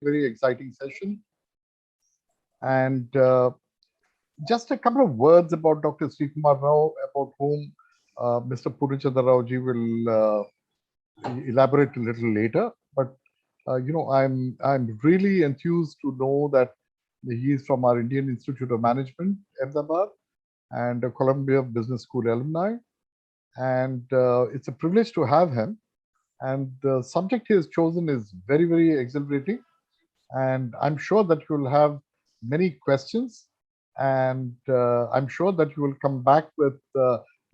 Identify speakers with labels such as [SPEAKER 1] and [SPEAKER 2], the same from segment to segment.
[SPEAKER 1] very exciting session. And just a couple of words about Dr. Srikumar Rao, about whom Mr. Purnichandra Rao ji will elaborate a little later. But I'm really enthused to know that he is from our Indian Institute of Management, Ahmedabad, and a Columbia Business School alumni. And it's a privilege to have him. And the subject he has chosen is very, very exhilarating. And I'm sure that you will have many questions. And I'm sure that you will come back with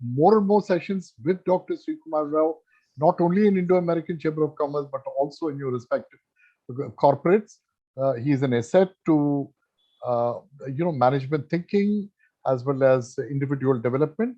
[SPEAKER 1] more and more sessions with Dr. Srikumar Rao, not only in Indo-American Chamber of Commerce, but also in your respective corporates. He is an asset to management thinking as well as individual development,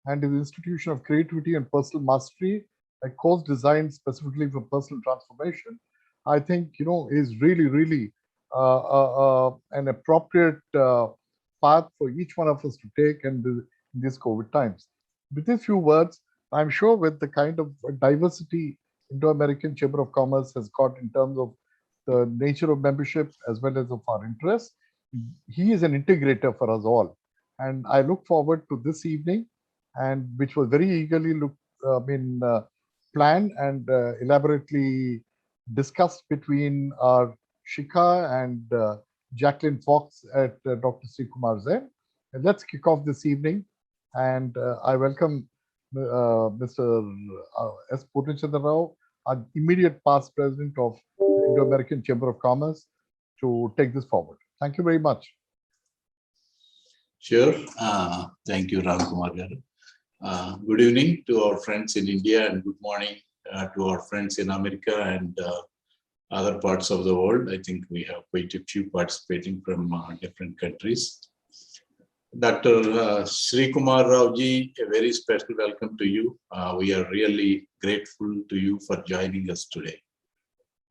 [SPEAKER 1] and his Institution of Creativity and Personal Mastery, a course designed specifically for personal transformation, I think is really an appropriate path for each one of us to take in these COVID times. With these few words, I'm sure with the kind of diversity Indo-American Chamber of Commerce has got in terms of the nature of membership as well as of our interests, he is an integrator for us all. And I look forward to this evening, and which was very eagerly planned and elaborately discussed between our Shikha and Jacqueline Fox at Dr. Srikumar Zen. And let's kick off this evening. And I welcome Mr. S. Purnichandra Rao, our immediate past president of the Indo-American Chamber of Commerce, to take this forward. Thank you very much.
[SPEAKER 2] Sure. Thank you, Ram Kumar garu. Good evening to our friends in India, and good morning to our friends in America and other parts of the world. I think we have quite a few participating from different countries. Dr. Srikumar Rao ji, a very special welcome to you. We are really grateful to you for joining us today.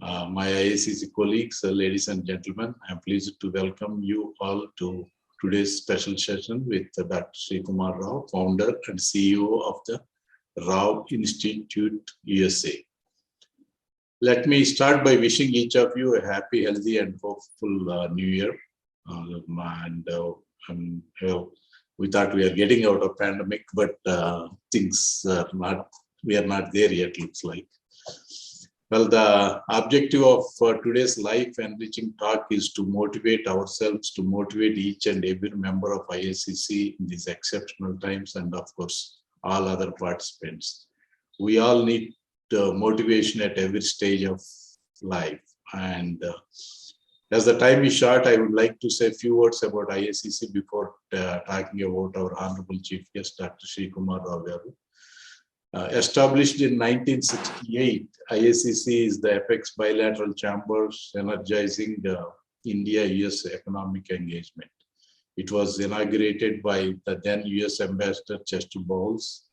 [SPEAKER 2] My IACC colleagues, ladies and gentlemen, I'm pleased to welcome you all to today's special session with Dr. Srikumar Rao, founder and CEO of the Rao Institute, USA. Let me start by wishing each of you a happy, healthy, and hopeful New Year. We thought we are getting out of pandemic, but things are not. We are not there yet. Looks like. Well, the objective of today's life enriching talk is to motivate ourselves, to motivate each and every member of IACC in these exceptional times, and of course, all other participants. We all need motivation at every stage of life. And as the time is short, I would like to say a few words about IACC before talking about our Honorable Chief Guest, Dr. Srikumar Rao garu. Established in 1968, IACC is the apex bilateral chambers energizing India-US economic engagement. It was inaugurated by the then US Ambassador Chester Bowles.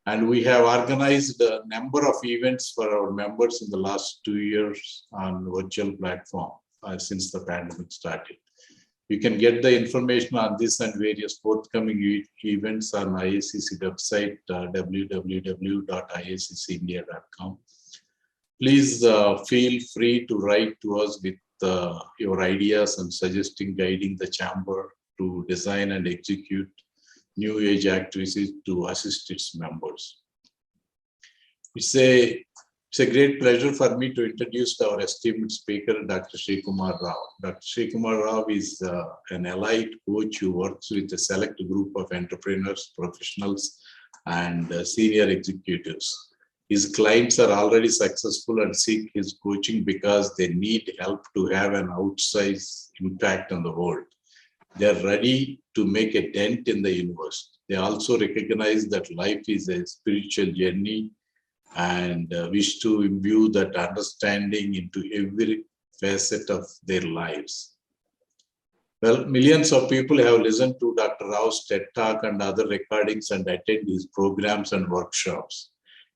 [SPEAKER 2] And we have organized a number of events for our members in the last 2 years on virtual platform since the pandemic started. You can get the information on this and various forthcoming events on IACC website, www.iaccindia.com. Please feel free to write to us with your ideas and suggesting guiding the chamber to design and execute new age activities to assist its members. It's a great pleasure for me to introduce our esteemed speaker, Dr. Srikumar Rao. Dr. Srikumar Rao is an elite coach who works with a select group of entrepreneurs, professionals, and senior executives. His clients are already successful and seek his coaching because they need help to have an outsized impact on the world. They're ready to make a dent in the universe. They also recognize that life is a spiritual journey and wish to imbue that understanding into every facet of their lives. Well, millions of people have listened to Dr. Rao's TED Talk and other recordings and attend his programs and workshops.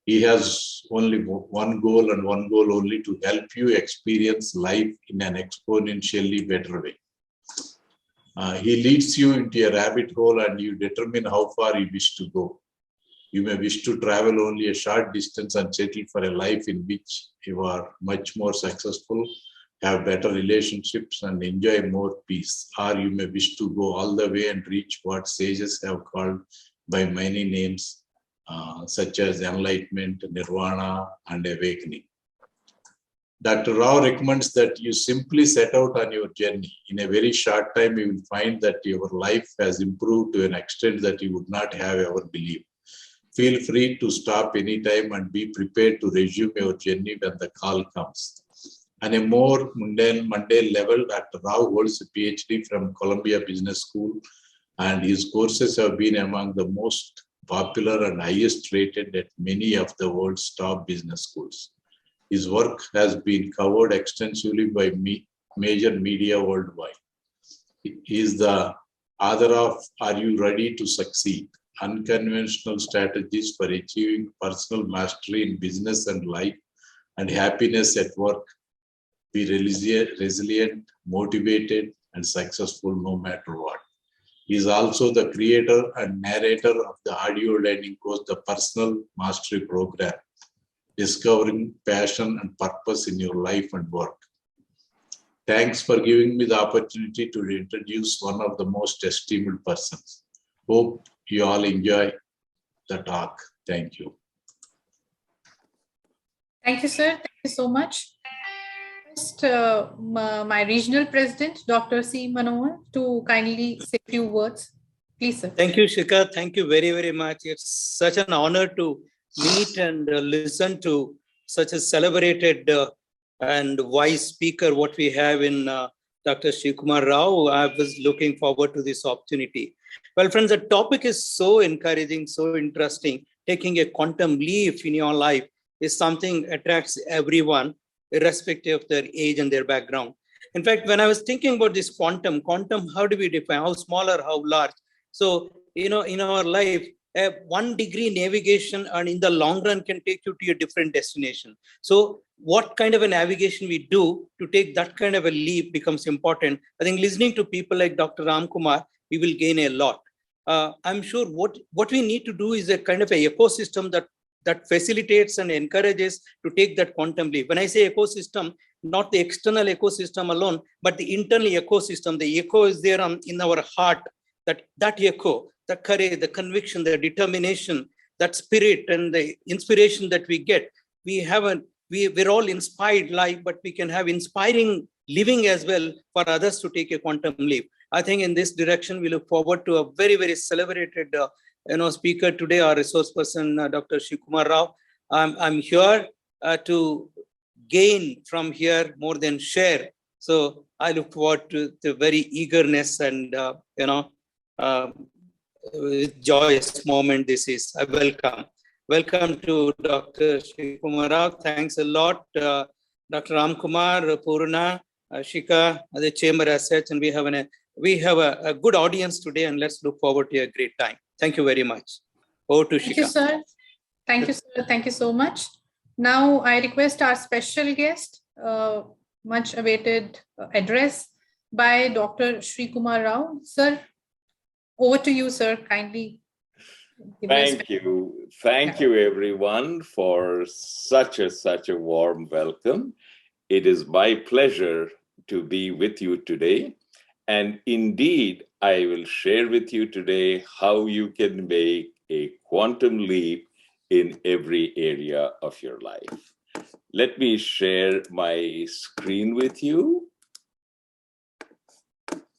[SPEAKER 2] He has only one goal and one goal only: to help you experience life in an exponentially better way. He leads you into a rabbit hole and you determine how far you wish to go. You may wish to travel only a short distance and settle for a life in which you are much more successful, have better relationships, and enjoy more peace. Or you may wish to go all the way and reach what sages have called by many names, such as enlightenment, nirvana, and awakening. Dr. Rao recommends that you simply set out on your journey. In a very short time, you will find that your life has improved to an extent that you would not have ever believed. Feel free to stop anytime and be prepared to resume your journey when the call comes. On a more mundane level, Dr. Rao holds a PhD from Columbia Business School, and his courses have been among the most popular and highest rated at many of the world's top business schools. His work has been covered extensively by major media worldwide. He is the author of Are You Ready to Succeed? Unconventional Strategies for Achieving Personal Mastery in Business and Life and Happiness at Work. Be resilient, motivated, and successful no matter what. He is also the creator and narrator of the audio learning course, The Personal Mastery Program, Discovering Passion and Purpose in Your Life and Work. Thanks for giving me the opportunity to introduce one of the most esteemed persons. Hope you all enjoy the talk. Thank you.
[SPEAKER 3] Thank you, sir. Thank you so much. Just my regional president, Dr. C. Manohar, to kindly say a few words. Please, sir.
[SPEAKER 4] Thank you, Shikha. Thank you very, very much. It's such an honor to meet and listen to such a celebrated and wise speaker, what we have in Dr. Srikumar Rao. I was looking forward to this opportunity. Well, friends, the topic is so encouraging, so interesting. Taking a quantum leap in your life is something attracts everyone, irrespective of their age and their background. In fact, when I was thinking about this quantum, how do we define? How small or how large? So, in our life, 1 degree navigation and in the long run can take you to a different destination. So what kind of a navigation we do to take that kind of a leap becomes important. I think listening to people like Dr. Ram Kumar, we will gain a lot. I'm sure what we need to do is a kind of a ecosystem that facilitates and encourages to take that quantum leap. When I say ecosystem, not the external ecosystem alone, but the internal ecosystem. The echo is there in our heart, that echo, the courage, the conviction, the determination, that spirit and the inspiration that we get. We're all inspired life, but we can have inspiring living as well for others to take a quantum leap. I think in this direction, we look forward to a very, very celebrated speaker today, our resource person, Dr. Srikumar Rao. I'm here to gain from here more than share. So I look forward to the very eagerness and, joyous moment this is. I welcome. Welcome to Dr. Srikumar Rao. Thanks a lot, Dr. Ram Kumar, Purna, Shika, the chamber as such, and we have a good audience today, and let's look forward to a great time. Thank you very much. Over to Shika.
[SPEAKER 3] Thank you, sir. Thank you, sir. Thank you so much. Now I request our special guest, much awaited address by Dr. Srikumar Rao. Sir, over to you, sir. Kindly.
[SPEAKER 5] Thank you. Thank you, everyone, for such a warm welcome. It is my pleasure to be with you today. And indeed, I will share with you today how you can make a quantum leap in every area of your life. Let me share my screen with you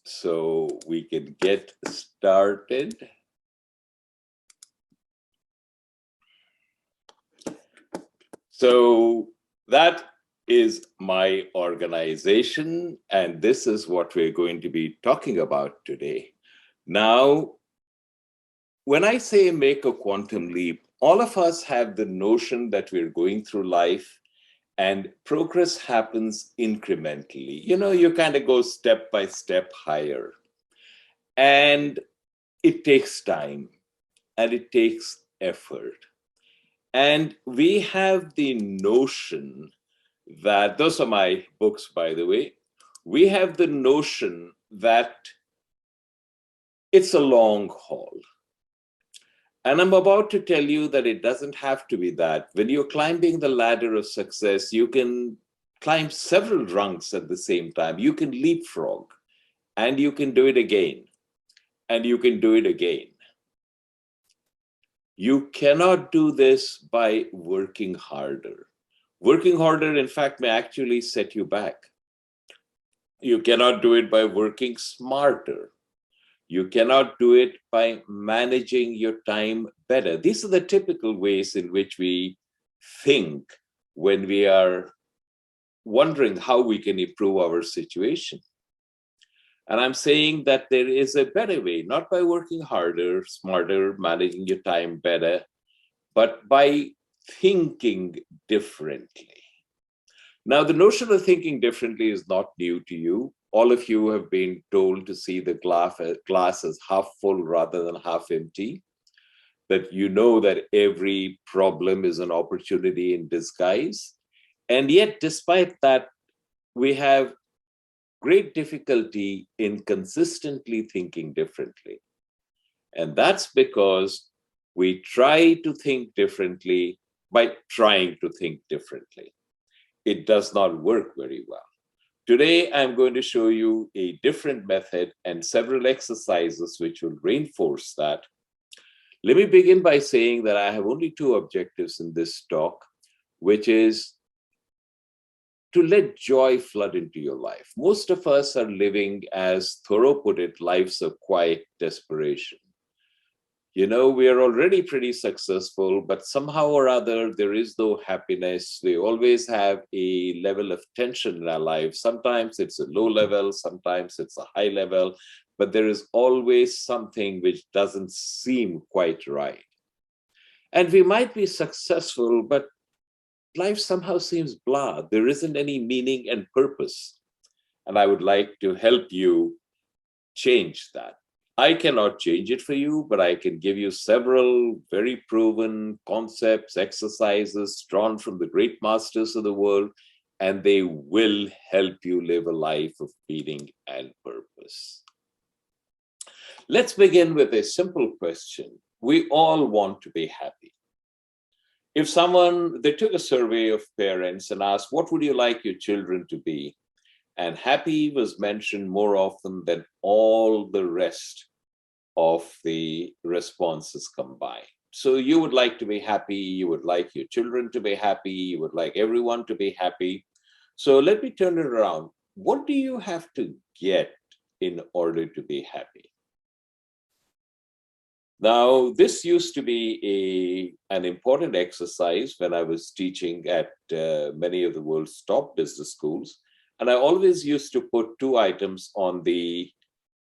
[SPEAKER 5] so we can get started. So that is my organization, and this is what we're going to be talking about today. Now, when I say make a quantum leap, all of us have the notion that we're going through life and progress happens incrementally. You kind of go step by step higher. And it takes time and it takes effort. And we have the notion that, those are my books, by the way, we have the notion that it's a long haul. And I'm about to tell you that it doesn't have to be that. When you're climbing the ladder of success, you can climb several rungs at the same time. You can leapfrog, and you can do it again, and you can do it again. You cannot do this by working harder. Working harder, in fact, may actually set you back. You cannot do it by working smarter. You cannot do it by managing your time better. These are the typical ways in which we think when we are wondering how we can improve our situation. And I'm saying that there is a better way, not by working harder, smarter, managing your time better, but by thinking differently. Now, the notion of thinking differently is not new to you. All of you have been told to see the glass as half full rather than half empty, that you know that every problem is an opportunity in disguise. And yet, despite that, we have great difficulty in consistently thinking differently. And that's because we try to think differently by trying to think differently. It does not work very well. Today, I'm going to show you a different method and several exercises which will reinforce that. Let me begin by saying that I have only two objectives in this talk, which is to let joy flood into your life. Most of us are living, as Thoreau put it, lives of quiet desperation. You know, we are already pretty successful, but somehow or other, there is no happiness. We always have a level of tension in our lives. Sometimes it's a low level, sometimes it's a high level, but there is always something which doesn't seem quite right. And we might be successful, but life somehow seems blah. There isn't any meaning and purpose. And I would like to help you change that. I cannot change it for you, but I can give you several very proven concepts, exercises drawn from the great masters of the world, and they will help you live a life of meaning and purpose. Let's begin with a simple question. We all want to be happy. If they took a survey of parents and asked, what would you like your children to be? And happy was mentioned more often than all the rest of the responses combined. So you would like to be happy, you would like your children to be happy, you would like everyone to be happy. So let me turn it around. What do you have to get in order to be happy? Now, this used to be an important exercise when I was teaching at many of the world's top business schools. And I always used to put two items on the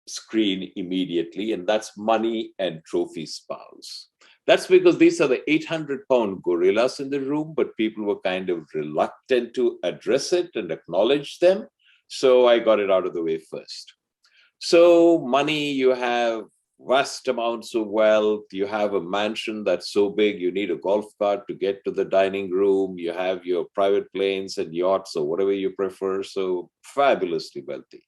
[SPEAKER 5] screen immediately, and that's money and trophy spouse. That's because these are the 800-pound gorillas in the room, but people were kind of reluctant to address it and acknowledge them. So I got it out of the way first. So money, you have vast amounts of wealth. You have a mansion that's so big, you need a golf cart to get to the dining room. You have your private planes and yachts or whatever you prefer. So fabulously wealthy.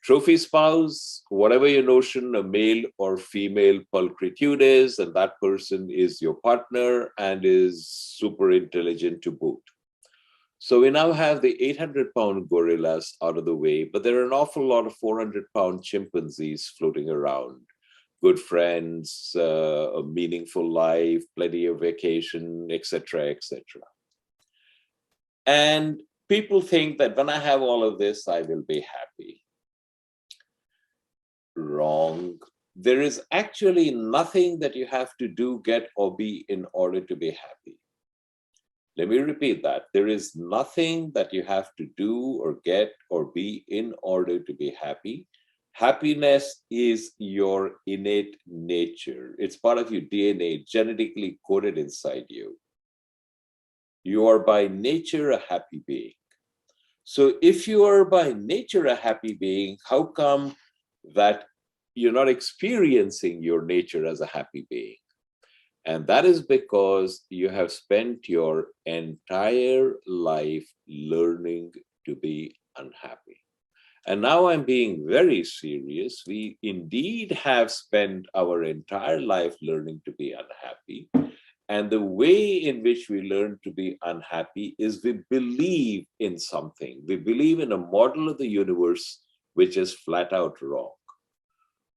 [SPEAKER 5] Trophy spouse, whatever your notion of male or female pulchritude is, and that person is your partner and is super intelligent to boot. So we now have the 800-pound gorillas out of the way, but there are an awful lot of 400-pound chimpanzees floating around. Good friends, a meaningful life, plenty of vacation, etc., etc. And people think that when I have all of this, I will be happy. Wrong. There is actually nothing that you have to do, get, or be in order to be happy. Let me repeat that. There is nothing that you have to do or get or be in order to be happy. Happiness is your innate nature. It's part of your DNA, genetically coded inside you. You are by nature a happy being. So if you are by nature a happy being, how come that you're not experiencing your nature as a happy being? And that is because you have spent your entire life learning to be unhappy. And now I'm being very serious. We indeed have spent our entire life learning to be unhappy. And the way in which we learn to be unhappy is we believe in something. We believe in a model of the universe which is flat out wrong.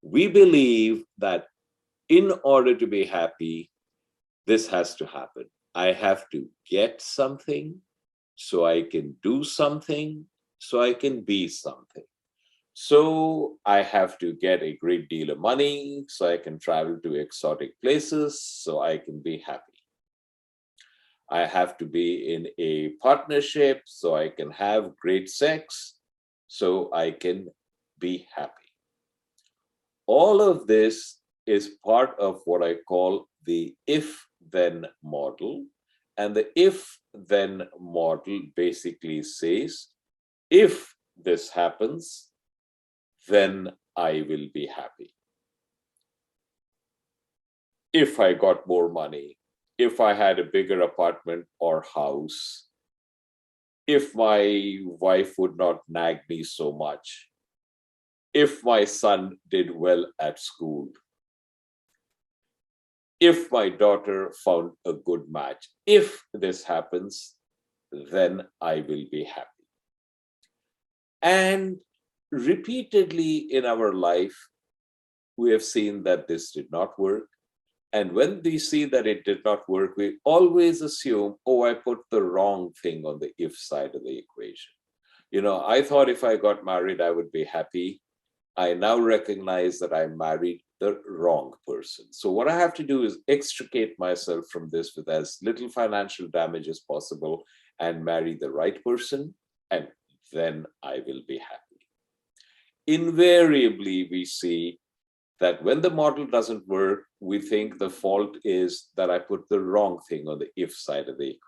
[SPEAKER 5] We believe that in order to be happy, this has to happen. I have to get something so I can do something, so I can be something. So I have to get a great deal of money so I can travel to exotic places so I can be happy. I have to be in a partnership so I can have great sex so I can be happy. All of this is part of what I call the if-then model. And the if-then model basically says, if this happens, then I will be happy. If I got more money, if I had a bigger apartment or house, if my wife would not nag me so much, if my son did well at school, if my daughter found a good match, if this happens, then I will be happy. And repeatedly in our life, we have seen that this did not work. And when we see that it did not work, we always assume, oh, I put the wrong thing on the if side of the equation. You know, I thought if I got married, I would be happy. I now recognize that I married the wrong person. So what I have to do is extricate myself from this with as little financial damage as possible and marry the right person, and then I will be happy. Invariably, we see that when the model doesn't work, we think the fault is that I put the wrong thing on the if side of the equation.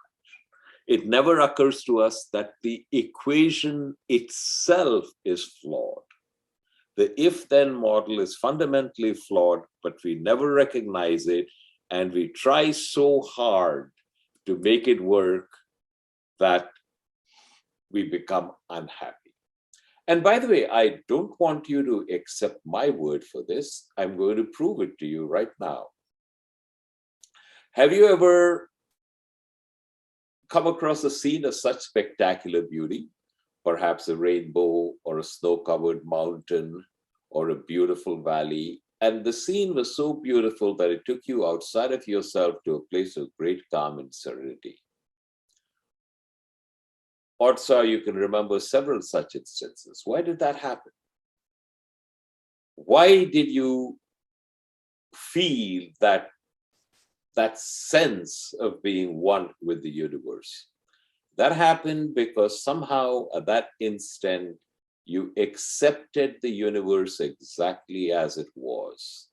[SPEAKER 5] It never occurs to us that the equation itself is flawed. The if-then model is fundamentally flawed, but we never recognize it, and we try so hard to make it work that we become unhappy. And by the way, I don't want you to accept my word for this. I'm going to prove it to you right now. Have you ever come across a scene of such spectacular beauty? Perhaps a rainbow or a snow-covered mountain or a beautiful valley. And the scene was so beautiful that it took you outside of yourself to a place of great calm and serenity. Odds are you can remember several such instances. Why did that happen? Why did you feel that sense of being one with the universe? That happened because somehow at that instant, you accepted the universe exactly as it was,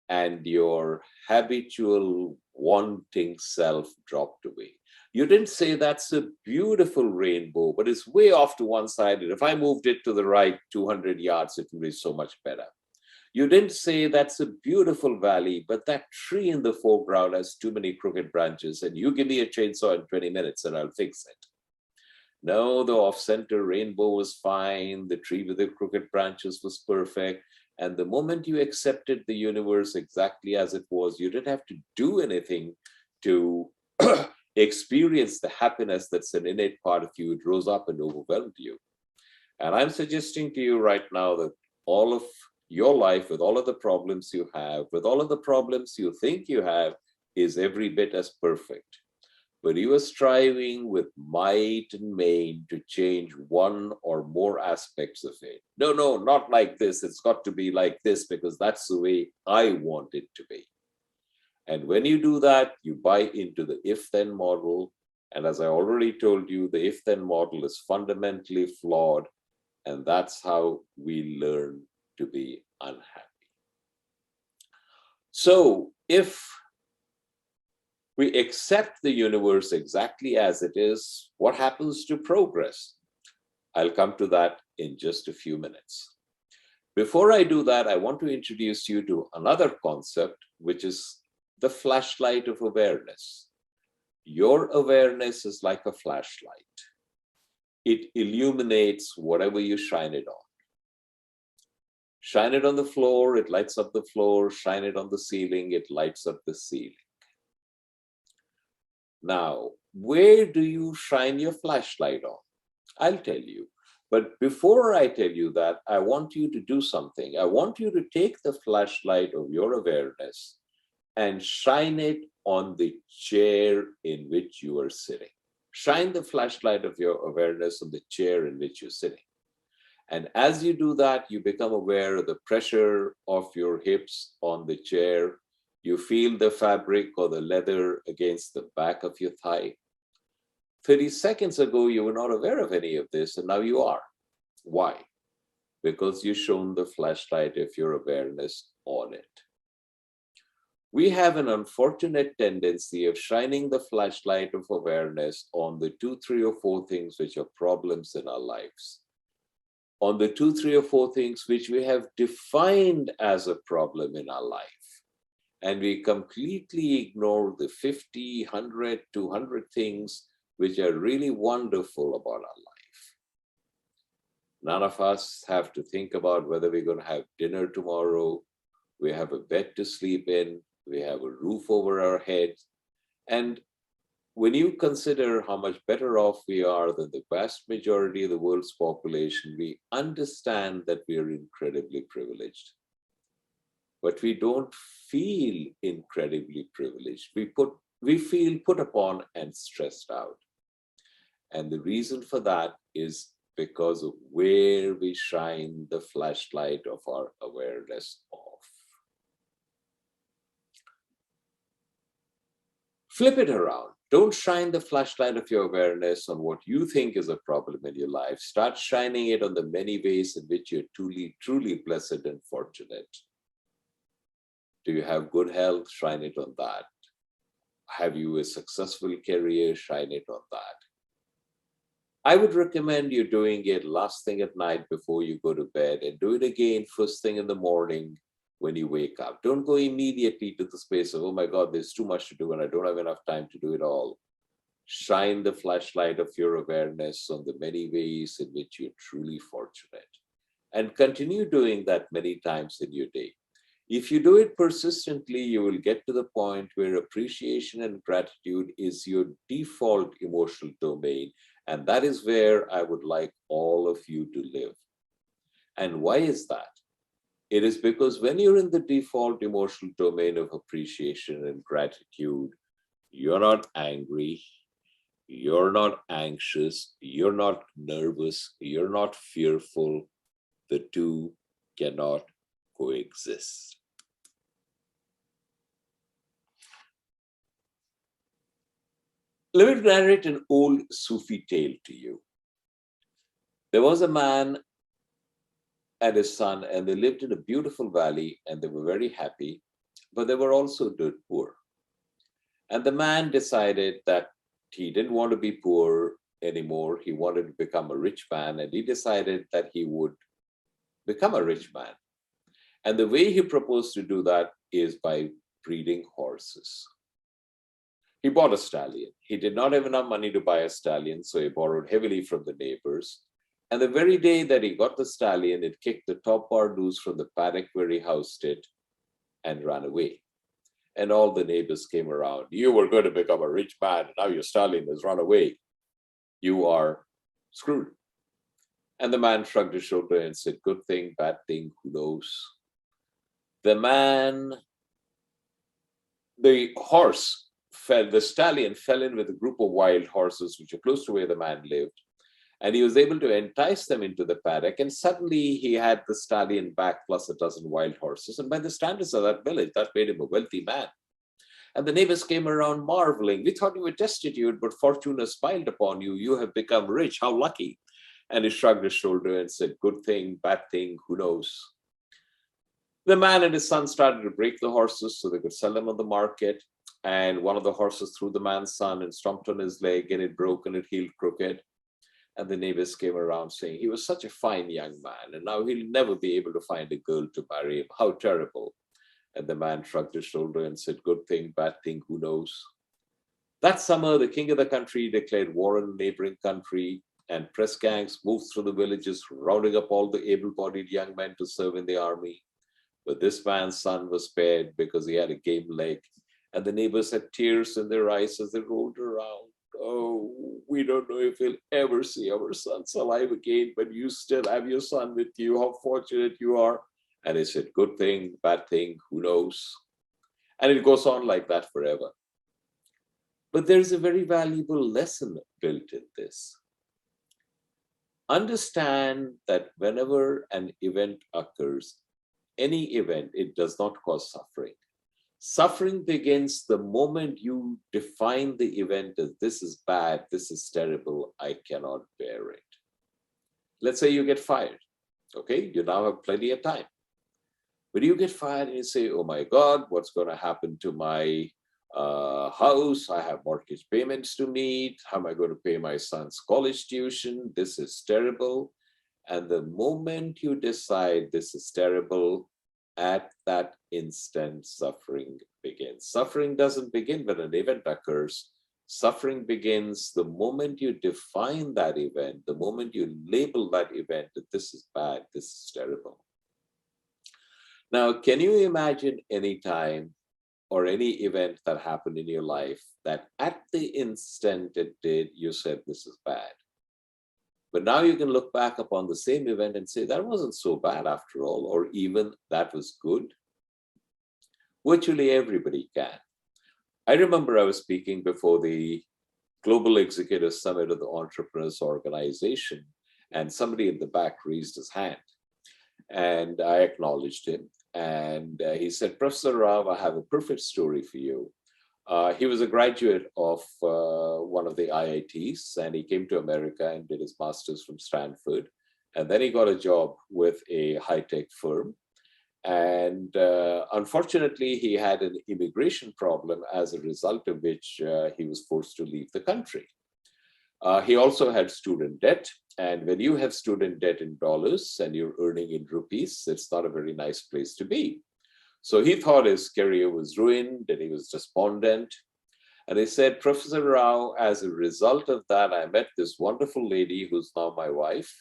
[SPEAKER 5] and your habitual wanting self dropped away. You didn't say that's a beautiful rainbow, but it's way off to one side, and if I moved it to the right 200 yards, it would be so much better. You didn't say that's a beautiful valley, but that tree in the foreground has too many crooked branches, and you give me a chainsaw in 20 minutes and I'll fix it. No, the off-center rainbow was fine. The tree with the crooked branches was perfect. And the moment you accepted the universe exactly as it was, you didn't have to do anything to experience the happiness that's an innate part of you. It rose up and overwhelmed you. And I'm suggesting to you right now that all of your life, with all of the problems you have, with all of the problems you think you have, is every bit as perfect. But you are striving with might and main to change one or more aspects of it. No, not like this. It's got to be like this because that's the way I want it to be. And when you do that, you buy into the if-then model. And as I already told you, the if-then model is fundamentally flawed. And that's how we learn to be unhappy. So if we accept the universe exactly as it is, what happens to progress? I'll come to that in just a few minutes. Before I do that, I want to introduce you to another concept, which is the flashlight of awareness. Your awareness is like a flashlight. It illuminates whatever you shine it on. Shine it on the floor, it lights up the floor. Shine it on the ceiling, it lights up the ceiling. Now, where do you shine your flashlight on? I'll tell you. But before I tell you that, I want you to do something. I want you to take the flashlight of your awareness and shine it on the chair in which you are sitting. Shine the flashlight of your awareness on the chair in which you're sitting. And as you do that, you become aware of the pressure of your hips on the chair. You feel the fabric or the leather against the back of your thigh. 30 seconds ago, you were not aware of any of this, and now you are. Why? Because you shone the flashlight of your awareness on it. We have an unfortunate tendency of shining the flashlight of awareness on the 2, 3, or 4 things which are problems in our lives. On the 2, 3, or 4 things which we have defined as a problem in our life. And we completely ignore the 50, 100, 200 things which are really wonderful about our life. None of us have to think about whether we're going to have dinner tomorrow. We have a bed to sleep in. We have a roof over our head. And when you consider how much better off we are than the vast majority of the world's population, we understand that we are incredibly privileged. But we don't feel incredibly privileged. We feel put upon and stressed out. And the reason for that is because of where we shine the flashlight of our awareness off. Flip it around. Don't shine the flashlight of your awareness on what you think is a problem in your life. Start shining it on the many ways in which you're truly blessed and fortunate. Do you have good health? Shine it on that. Have you a successful career? Shine it on that. I would recommend you doing it last thing at night before you go to bed, and do it again first thing in the morning when you wake up. Don't go immediately to the space of, oh my God, there's too much to do and I don't have enough time to do it all. Shine the flashlight of your awareness on the many ways in which you're truly fortunate. And continue doing that many times in your day. If you do it persistently, you will get to the point where appreciation and gratitude is your default emotional domain. And that is where I would like all of you to live. And why is that? It is because when you're in the default emotional domain of appreciation and gratitude, you're not angry, you're not anxious, you're not nervous, you're not fearful. The two cannot coexist. Let me narrate an old Sufi tale to you. There was a man and his son, and they lived in a beautiful valley, and they were very happy, but they were also dirt poor. And the man decided that he didn't want to be poor anymore. He wanted to become a rich man, and he decided that he would become a rich man. And the way he proposed to do that is by breeding horses. He bought a stallion. He did not have enough money to buy a stallion, so he borrowed heavily from the neighbors. And the very day that he got the stallion, it kicked the top part loose from the paddock where he housed it and ran away. And all the neighbors came around. You were going to become a rich man, and now your stallion has run away. You are screwed. And the man shrugged his shoulder and said, good thing, bad thing, who knows? The stallion fell in with a group of wild horses, which were close to where the man lived. And he was able to entice them into the paddock. And suddenly he had the stallion back plus a dozen wild horses. And by the standards of that village, that made him a wealthy man. And the neighbors came around marveling. We thought you were destitute, but fortune has smiled upon you. You have become rich. How lucky. And he shrugged his shoulder and said, good thing, bad thing, who knows? The man and his son started to break the horses so they could sell them on the market. And one of the horses threw the man's son and stomped on his leg, and it broke and it healed crooked. And the neighbors came around saying, he was such a fine young man, and now he'll never be able to find a girl to marry him. How terrible. And the man shrugged his shoulder and said, good thing, bad thing, who knows? That summer, the king of the country declared war on a neighboring country, and press gangs moved through the villages, rounding up all the able-bodied young men to serve in the army. But this man's son was spared because he had a game leg, And the neighbors had tears in their eyes as they rolled around. Oh, we don't know if we'll ever see our sons alive again, but you still have your son with you. How fortunate you are. And he said, good thing, bad thing, who knows? And it goes on like that forever. But there's a very valuable lesson built in this. Understand that whenever an event occurs, any event, it does not cause suffering. Suffering begins the moment you define the event as this is bad, this is terrible, I cannot bear it. Let's say you get fired, okay? You now have plenty of time. But you get fired and you say, oh my God, what's going to happen to my house? I have mortgage payments to meet. How am I going to pay my son's college tuition? This is terrible. And the moment you decide this is terrible, at that instant, suffering begins. Suffering doesn't begin when an event occurs. Suffering begins the moment you define that event, the moment you label that event that this is bad, this is terrible. Now, can you imagine any time or any event that happened in your life that at the instant it did, you said this is bad? But now you can look back upon the same event and say, that wasn't so bad after all, or even that was good. Virtually everybody can. I remember I was speaking before the Global Executive Summit of the Entrepreneurs Organization, and somebody in the back raised his hand. And I acknowledged him. And he said, Professor Rao, I have a perfect story for you. He was a graduate of one of the IITs, and he came to America and did his master's from Stanford. And then he got a job with a high-tech firm. And unfortunately, he had an immigration problem, as a result of which he was forced to leave the country. He also had student debt. And when you have student debt in dollars and you're earning in rupees, it's not a very nice place to be. So he thought his career was ruined and he was despondent. And he said, Professor Rao, as a result of that, I met this wonderful lady who's now my wife.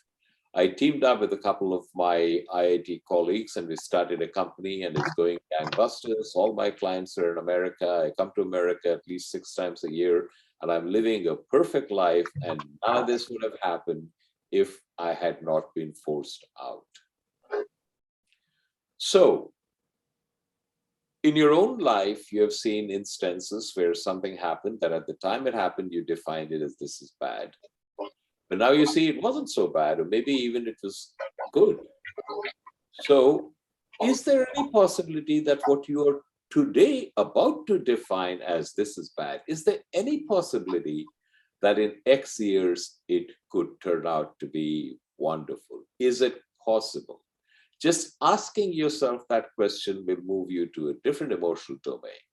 [SPEAKER 5] I teamed up with a couple of my IIT colleagues and we started a company and it's going gangbusters. All my clients are in America. I come to America at least 6 times a year and I'm living a perfect life. And none of this would have happened if I had not been forced out. So, in your own life, you have seen instances where something happened that at the time it happened, you defined it as this is bad. But now you see it wasn't so bad, or maybe even it was good. So is there any possibility that what you are today about to define as this is bad, is there any possibility that in X years it could turn out to be wonderful? Is it possible? Just asking yourself that question will move you to a different emotional domain.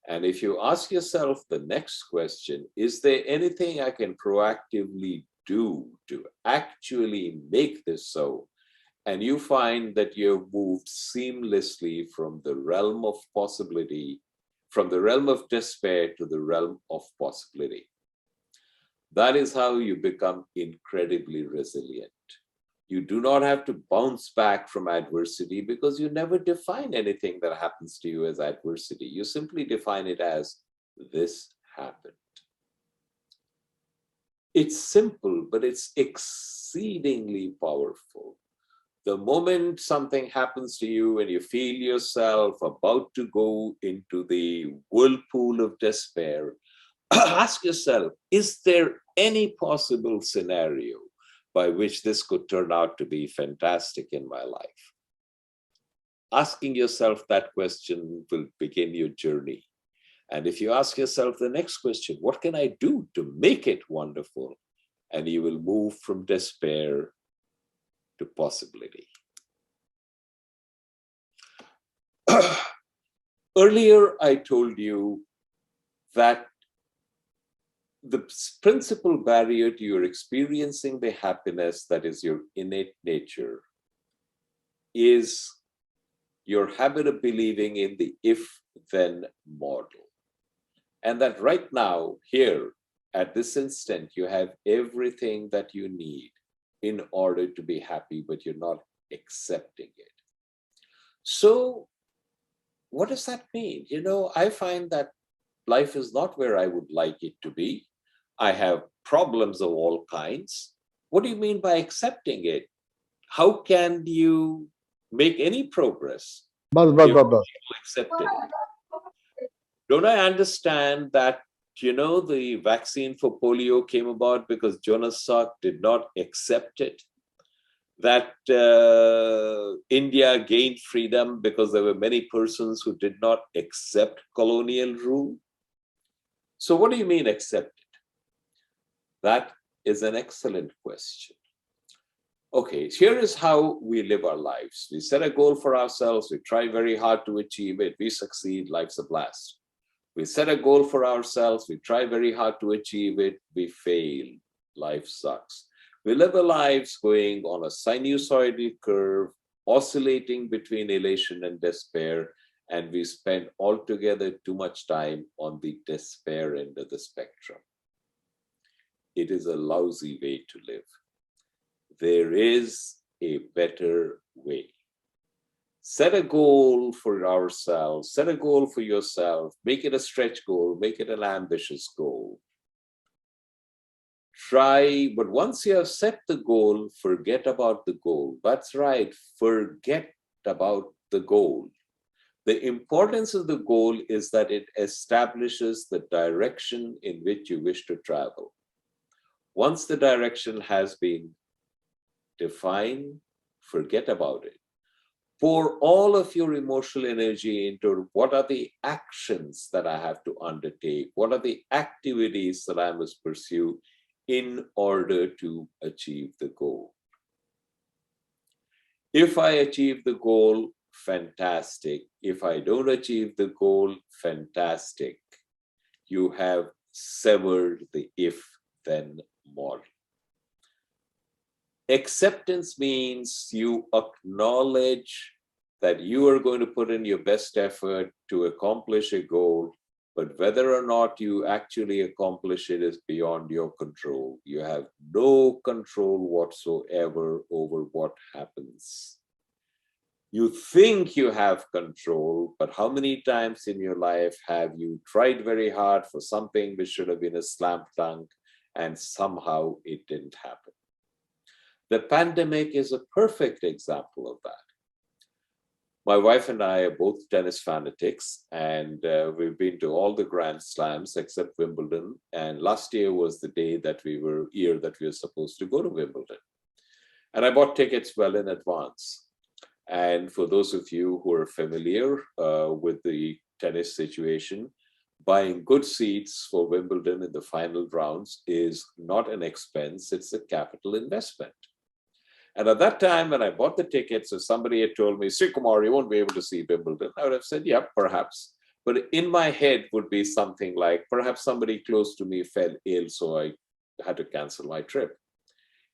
[SPEAKER 5] And if you ask yourself the next question, is there anything I can proactively do to actually make this so? And you find that you've moved seamlessly from the realm of possibility, from the realm of despair to the realm of possibility. That is how you become incredibly resilient. You do not have to bounce back from adversity because you never define anything that happens to you as adversity. You simply define it as this happened. It's simple, but it's exceedingly powerful. The moment something happens to you and you feel yourself about to go into the whirlpool of despair, ask yourself, is there any possible scenario by which this could turn out to be fantastic in my life? Asking yourself that question will begin your journey. And if you ask yourself the next question, what can I do to make it wonderful? And you will move from despair to possibility. Earlier, I told you that the principal barrier to your experiencing the happiness that is your innate nature is your habit of believing in the if-then model. And that right now, here, at this instant, you have everything that you need in order to be happy, but you're not accepting it. So what does that mean? You know, I find that life is not where I would like it to be. I have problems of all kinds. What do you mean by accepting it? How can you make any progress if you accepted it? Don't I understand that, you know, the vaccine for polio came about because Jonas Salk did not accept it? That India gained freedom because there were many persons who did not accept colonial rule? So what do you mean accept it? That is an excellent question. Okay, here is how we live our lives. We set a goal for ourselves, we try very hard to achieve it, we succeed, life's a blast. We set a goal for ourselves, we try very hard to achieve it, we fail, life sucks. We live our lives going on a sinusoidal curve, oscillating between elation and despair, and we spend altogether too much time on the despair end of the spectrum. It is a lousy way to live. There is a better way. Set a goal for ourselves, set a goal for yourself, make it a stretch goal, make it an ambitious goal. Try, but once you have set the goal, forget about the goal. That's right, forget about the goal. The importance of the goal is that it establishes the direction in which you wish to travel. Once the direction has been defined, forget about it. Pour all of your emotional energy into what are the actions that I have to undertake? What are the activities that I must pursue in order to achieve the goal? If I achieve the goal, fantastic. If I don't achieve the goal, fantastic. You have severed the if-then model. Acceptance means you acknowledge that you are going to put in your best effort to accomplish a goal, but whether or not you actually accomplish it is beyond your control. You have no control whatsoever over what happens. You think you have control, but how many times in your life have you tried very hard for something which should have been a slam dunk and somehow it didn't happen? The pandemic is a perfect example of that. My wife and I are both tennis fanatics, and we've been to all the Grand Slams except Wimbledon. And last year was the year that we were supposed to go to Wimbledon. And I bought tickets well in advance. And for those of you who are familiar with the tennis situation, buying good seats for Wimbledon in the final rounds is not an expense, it's a capital investment. And at that time, when I bought the tickets, if somebody had told me, Sri Kumar, you won't be able to see Wimbledon, I would have said, yeah, perhaps. But in my head would be something like, perhaps somebody close to me fell ill, so I had to cancel my trip.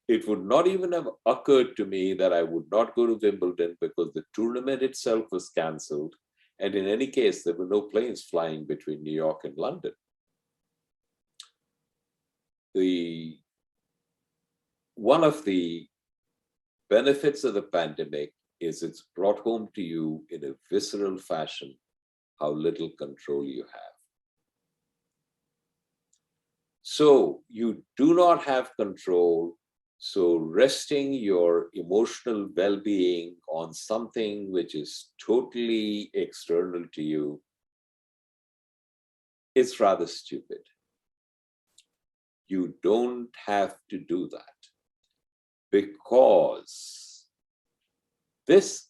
[SPEAKER 5] It would not even have occurred to me that I would not go to Wimbledon because the tournament itself was canceled. And in any case, there were no planes flying between New York and London. One of the benefits of the pandemic is it's brought home to you in a visceral fashion how little control you have. So you do not have control. So resting your emotional well-being on something which is totally external to you is rather stupid. You don't have to do that, because this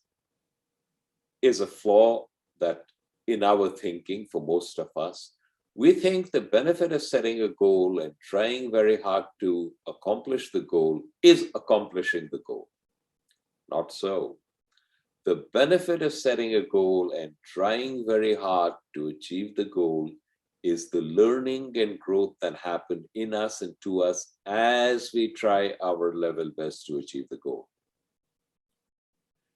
[SPEAKER 5] is a flaw that in our thinking for most of us, we think the benefit of setting a goal and trying very hard to accomplish the goal is accomplishing the goal. Not so. The benefit of setting a goal and trying very hard to achieve the goal is the learning and growth that happen in us and to us as we try our level best to achieve the goal.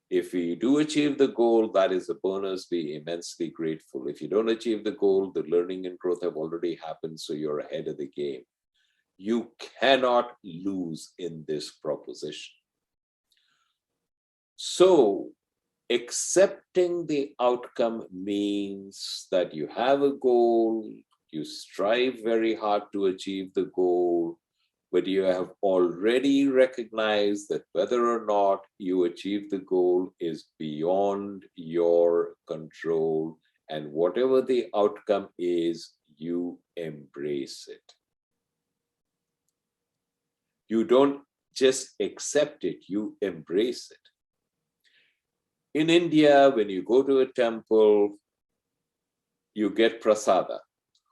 [SPEAKER 5] If we do achieve the goal, that is a bonus, be immensely grateful. If you don't achieve the goal, the learning and growth have already happened, so you're ahead of the game. You cannot lose in this proposition. So accepting the outcome means that you have a goal, you strive very hard to achieve the goal, but you have already recognized that whether or not you achieve the goal is beyond your control, and whatever the outcome is, you embrace it. You don't just accept it, you embrace it. In India, when you go to a temple, you get prasada,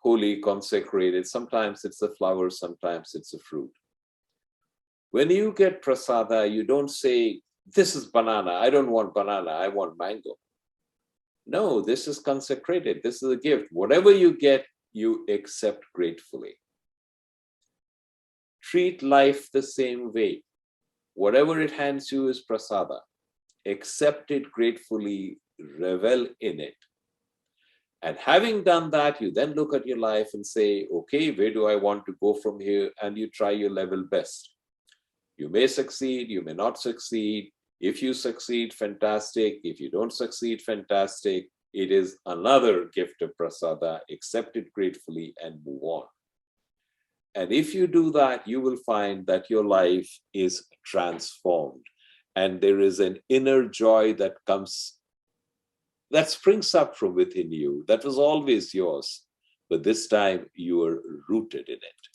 [SPEAKER 5] holy, consecrated. Sometimes it's a flower, sometimes it's a fruit. When you get prasada, you don't say, this is banana, I don't want banana, I want mango. No, this is consecrated, this is a gift. Whatever you get, you accept gratefully. Treat life the same way. Whatever it hands you is prasada. Accept it gratefully, revel in it. And having done that, you then look at your life and say, okay, where do I want to go from here? And you try your level best. You may succeed, you may not succeed. If you succeed, fantastic. If you don't succeed, fantastic. It is another gift of prasada. Accept it gratefully and move on. And if you do that, you will find that your life is transformed. And there is an inner joy that springs up from within you. That was always yours, but this time you are rooted in it.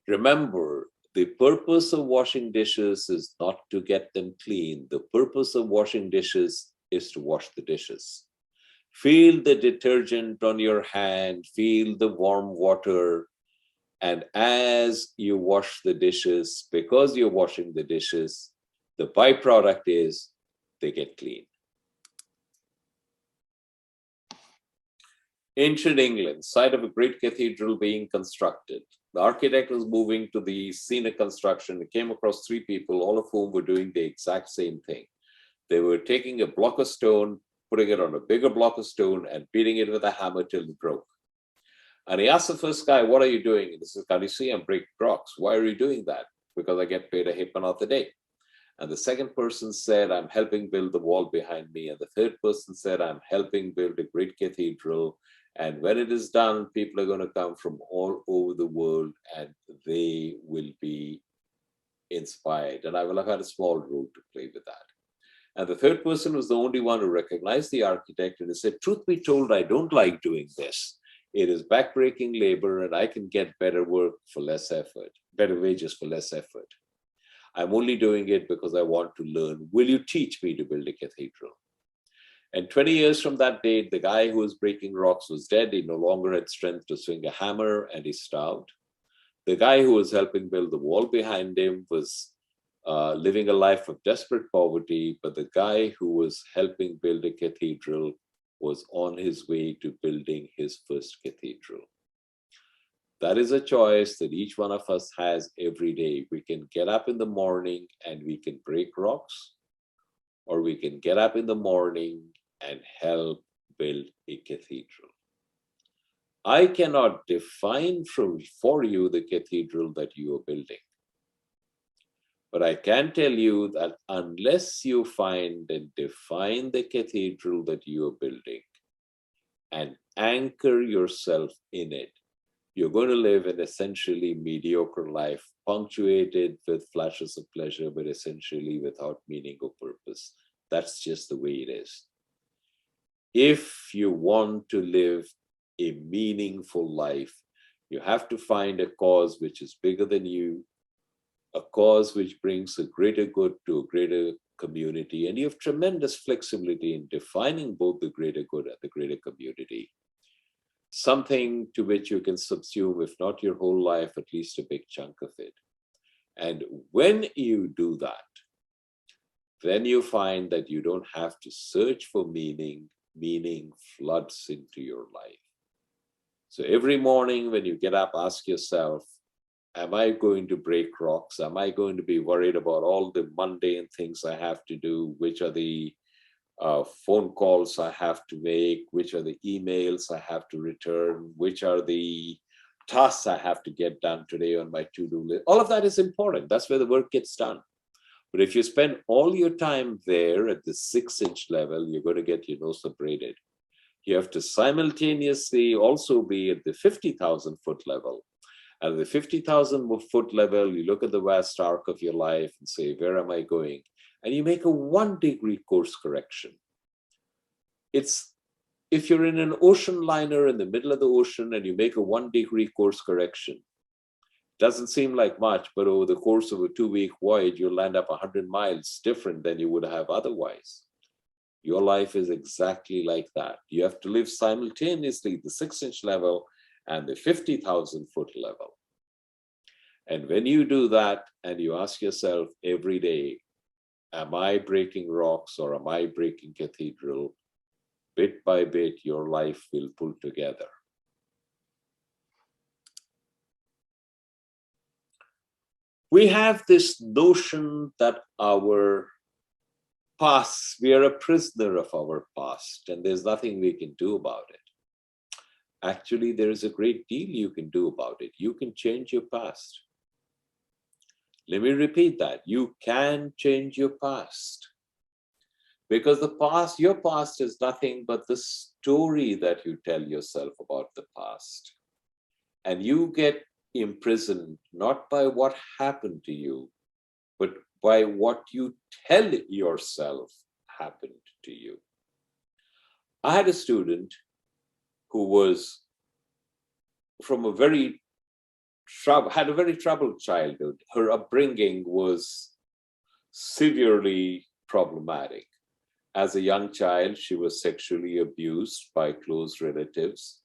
[SPEAKER 5] Remember, the purpose of washing dishes is not to get them clean. The purpose of washing dishes is to wash the dishes. Feel the detergent on your hand, feel the warm water. And as you wash the dishes, because you're washing the dishes, the byproduct is they get clean. Ancient England, site of a great cathedral being constructed. The architect was moving to the scene of construction. He came across three people, all of whom were doing the exact same thing. They were taking a block of stone, putting it on a bigger block of stone, and beating it with a hammer till it broke. And he asked the first guy, what are you doing? And he says, can you see I'm breaking rocks? Why are you doing that? Because I get paid a half a day. And the second person said, I'm helping build the wall behind me. And the third person said, I'm helping build a great cathedral. And when it is done, people are going to come from all over the world and they will be inspired. And I will have had a small role to play with that. And the third person was the only one who recognized the architect and he said, truth be told, I don't like doing this. It is backbreaking labor and I can get better work for less effort, better wages for less effort. I'm only doing it because I want to learn. Will you teach me to build a cathedral? And 20 years from that date, the guy who was breaking rocks was dead. He no longer had strength to swing a hammer and he starved. The guy who was helping build the wall behind him was living a life of desperate poverty, but the guy who was helping build a cathedral was on his way to building his first cathedral. That is a choice that each one of us has every day. We can get up in the morning and we can break rocks, or we can get up in the morning and help build a cathedral. I cannot define for you the cathedral that you are building. But I can tell you that unless you find and define the cathedral that you are building and anchor yourself in it, you're going to live an essentially mediocre life, punctuated with flashes of pleasure, but essentially without meaning or purpose. That's just the way it is. If you want to live a meaningful life, you have to find a cause which is bigger than you, a cause which brings a greater good to a greater community. And you have tremendous flexibility in defining both the greater good and the greater community. Something to which you can subsume, if not your whole life, at least a big chunk of it. And when you do that, then you find that you don't have to search for meaning. Meaning floods into your life. So every morning when you get up, ask yourself, am I going to break rocks? Am I going to be worried about all the mundane things I have to do? Which are the phone calls I have to make? Which are the emails I have to return? Which are the tasks I have to get done today on my to-do list? All of that is important. That's where the work gets done. But if you spend all your time there at the 6-inch level, you're going to get your nose abraded. You have to simultaneously also be at the 50,000 foot level. At the 50,000 foot level, you look at the vast arc of your life and say, where am I going? And you make a 1-degree course correction. It's, if you're in an ocean liner in the middle of the ocean and you make a 1-degree course correction, doesn't seem like much, but over the course of a 2-week voyage, you'll land up 100 miles different than you would have otherwise. Your life is exactly like that. You have to live simultaneously the 6-inch level and the 50,000 foot level. And when you do that and you ask yourself every day, am I breaking rocks or am I breaking cathedral? Bit by bit, your life will pull together. We have this notion that our past, we are a prisoner of our past, and there's nothing we can do about it. Actually, there is a great deal you can do about it. You can change your past. Let me repeat that. You can change your past. Because the past, your past is nothing but the story that you tell yourself about the past. And you get imprisoned not by what happened to you, but by what you tell yourself happened to you. I had a student who was from a very had a very troubled childhood. Her upbringing was severely problematic. As a young child, she was sexually abused by close relatives.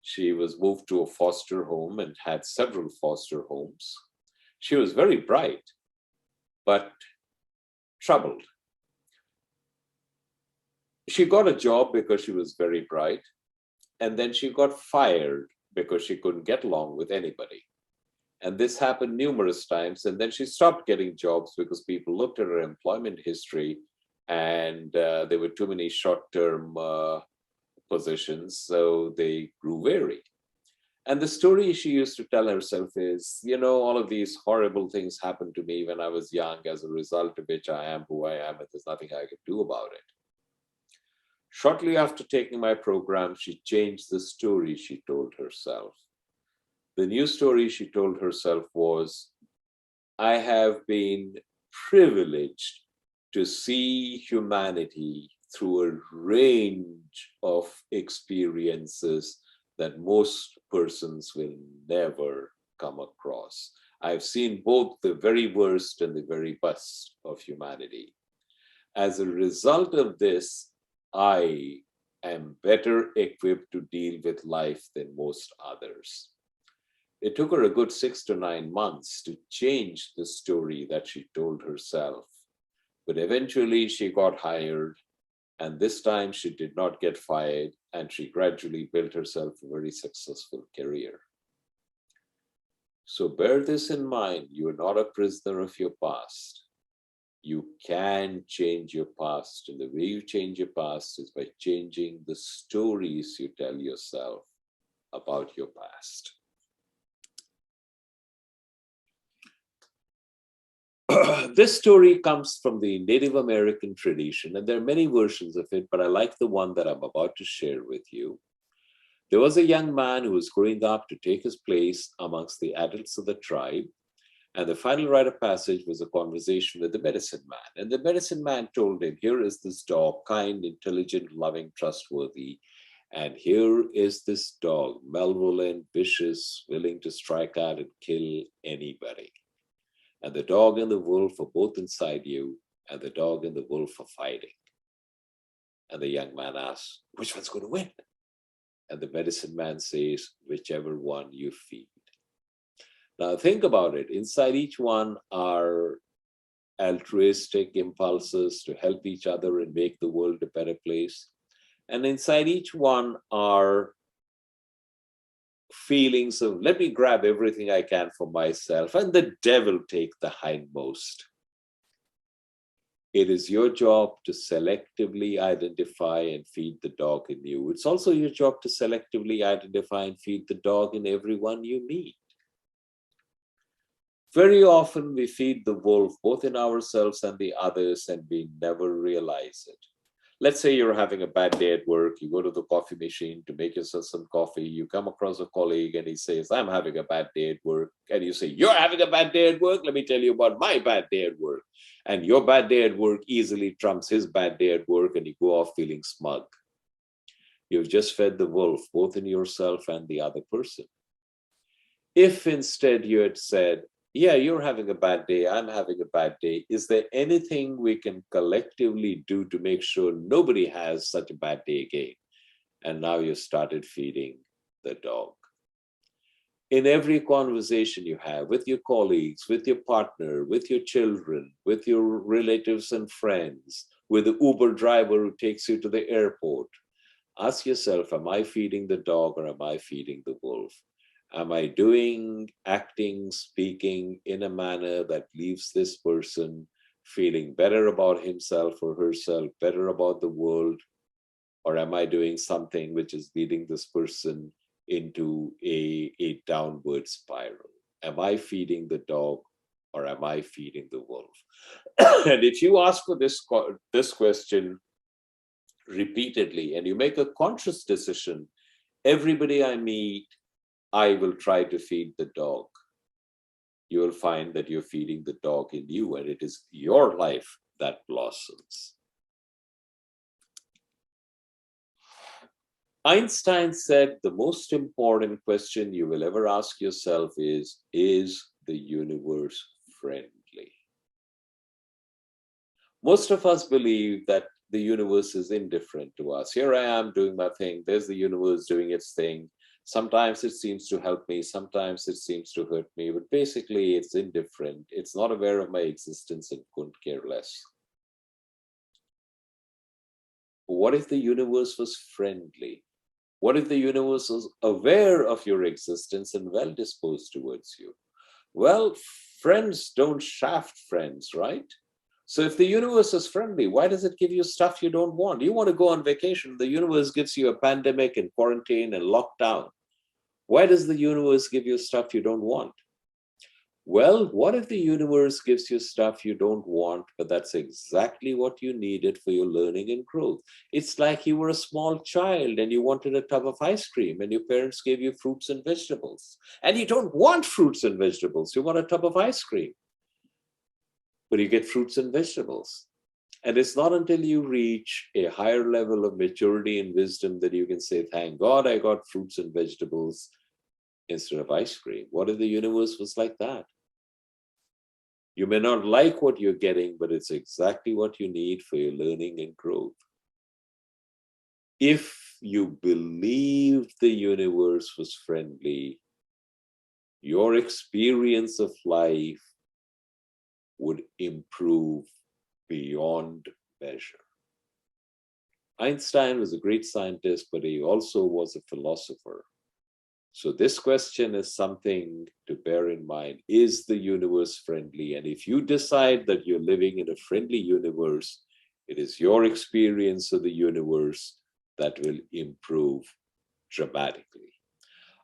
[SPEAKER 5] She was moved to a foster home and had several foster homes. She was very bright, but troubled. She got a job because she was very bright, and then she got fired because she couldn't get along with anybody. And this happened numerous times, and then she stopped getting jobs because people looked at her employment history and there were too many short-term positions, so they grew weary. And the story she used to tell herself is, you know, all of these horrible things happened to me when I was young, as a result of which I am who I am, and there's nothing I can do about it. Shortly after taking my program, she changed the story she told herself. The new story she told herself was, I have been privileged to see humanity through a range of experiences that most persons will never come across. I've seen both the very worst and the very best of humanity. As a result of this, I am better equipped to deal with life than most others. It took her a good 6 to 9 months to change the story that she told herself. But eventually she got hired, and this time she did not get fired, and she gradually built herself a very successful career. So bear this in mind, you are not a prisoner of your past. You can change your past, and the way you change your past is by changing the stories you tell yourself about your past. This story comes from the Native American tradition, and there are many versions of it, but I like the one that I'm about to share with you. There was a young man who was growing up to take his place amongst the adults of the tribe, and the final rite of passage was a conversation with the medicine man. And the medicine man told him, here is this dog, kind, intelligent, loving, trustworthy, and here is this dog, malevolent, vicious, willing to strike out and kill anybody. And the dog and the wolf are both inside you, and the dog and the wolf are fighting. And the young man asks, which one's going to win? And the medicine man says, whichever one you feed. Now think about it. Inside each one are altruistic impulses to help each other and make the world a better place. And inside each one are feelings of, let me grab everything I can for myself, and the devil take the hindmost. It is your job to selectively identify and feed the dog in you. It's also your job to selectively identify and feed the dog in everyone you meet. Very often we feed the wolf both in ourselves and the others, and we never realize it. Let's say you're having a bad day at work, you go to the coffee machine to make yourself some coffee, you come across a colleague and he says, I'm having a bad day at work. And you say, you're having a bad day at work? Let me tell you about my bad day at work. And your bad day at work easily trumps his bad day at work, and you go off feeling smug. You've just fed the wolf, both in yourself and the other person. If instead you had said, yeah, you're having a bad day, I'm having a bad day, is there anything we can collectively do to make sure nobody has such a bad day again? And now you started feeding the dog. In every conversation you have with your colleagues, with your partner, with your children, with your relatives and friends, with the Uber driver who takes you to the airport, ask yourself, am I feeding the dog or am I feeding the wolf? Am I doing, acting, speaking in a manner that leaves this person feeling better about himself or herself, better about the world? Or am I doing something which is leading this person into a downward spiral? Am I feeding the dog or am I feeding the wolf? And if you ask for this question repeatedly and you make a conscious decision, everybody I meet, I will try to feed the dog. You will find that you're feeding the dog in you, and it is your life that blossoms. Einstein said the most important question you will ever ask yourself is the universe friendly? Most of us believe that the universe is indifferent to us. Here I am doing my thing. There's the universe doing its thing. Sometimes it seems to help me, sometimes it seems to hurt me, but basically it's indifferent. It's not aware of my existence and couldn't care less. What if the universe was friendly? What if the universe was aware of your existence and well disposed towards you? Well, friends don't shaft friends, right? So if the universe is friendly, why does it give you stuff you don't want? You want to go on vacation, the universe gives you a pandemic and quarantine and lockdown. Why does the universe give you stuff you don't want? Well, what if the universe gives you stuff you don't want, but that's exactly what you needed for your learning and growth? It's like you were a small child and you wanted a tub of ice cream and your parents gave you fruits and vegetables. And you don't want fruits and vegetables, you want a tub of ice cream. But you get fruits and vegetables. And it's not until you reach a higher level of maturity and wisdom that you can say, thank God I got fruits and vegetables instead of ice cream. What if the universe was like that? You may not like what you're getting, but it's exactly what you need for your learning and growth. If you believed the universe was friendly, your experience of life would improve beyond measure. Einstein was a great scientist, but he also was a philosopher. So this question is something to bear in mind. Is the universe friendly? And if you decide that you're living in a friendly universe, it is your experience of the universe that will improve dramatically.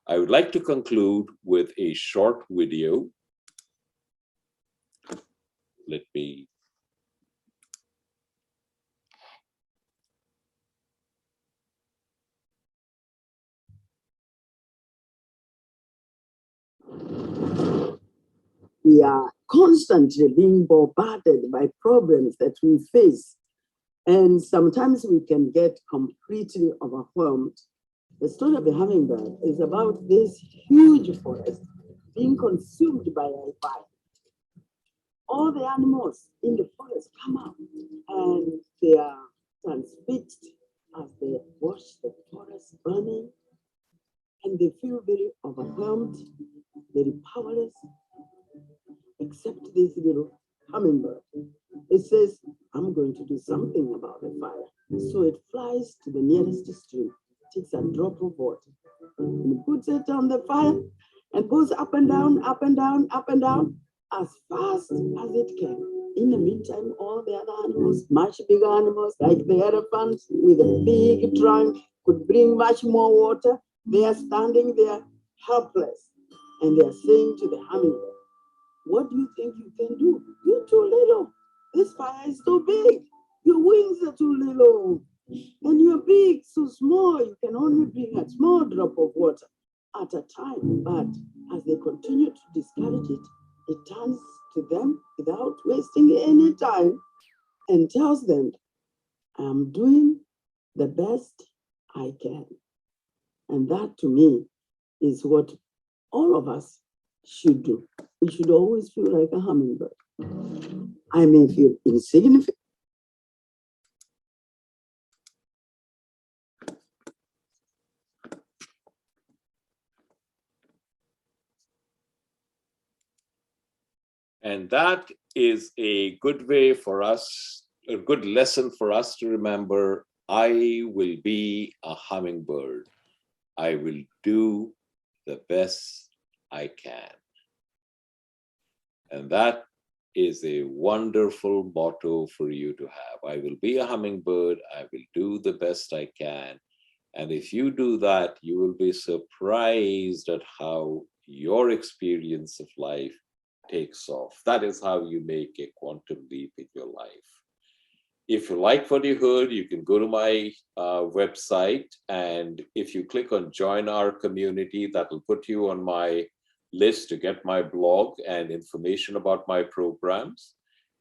[SPEAKER 5] I would like to conclude with a short video. Let me
[SPEAKER 6] we are constantly being bombarded by problems that we face. And sometimes we can get completely overwhelmed. The story of the hummingbird is about this huge forest being consumed by a fire. All the animals in the forest come out and they are transfixed as they watch the forest burning, and they feel very overwhelmed, very powerless, except this little hummingbird. It says, I'm going to do something about the fire. So it flies to the nearest stream, takes a drop of water, and puts it on the fire, and goes up and down, up and down, up and down, as fast as it can. In the meantime, all the other animals, much bigger animals, like the elephants with a big trunk, could bring much more water. They are standing there helpless, and they are saying to the hummingbird, What do you think you can do? You're too little. This fire is too big. Your wings are too little. And your beak so small. You can only bring a small drop of water at a time. But as they continue to discourage it, it turns to them without wasting any time and tells them, I'm doing the best I can. And that to me is what all of us should do. We should always feel like a hummingbird. I may feel insignificant.
[SPEAKER 5] And that is a good way for us, a good lesson for us to remember. I will be a hummingbird. I will do the best I can. And that is a wonderful motto for you to have. I will be a hummingbird. I will do the best I can. And if you do that, you will be surprised at how your experience of life takes off. That is how you make a quantum leap in your life. If you like what you heard, you can go to my website, and if you click on join our community, that will put you on my list to get my blog and information about my programs.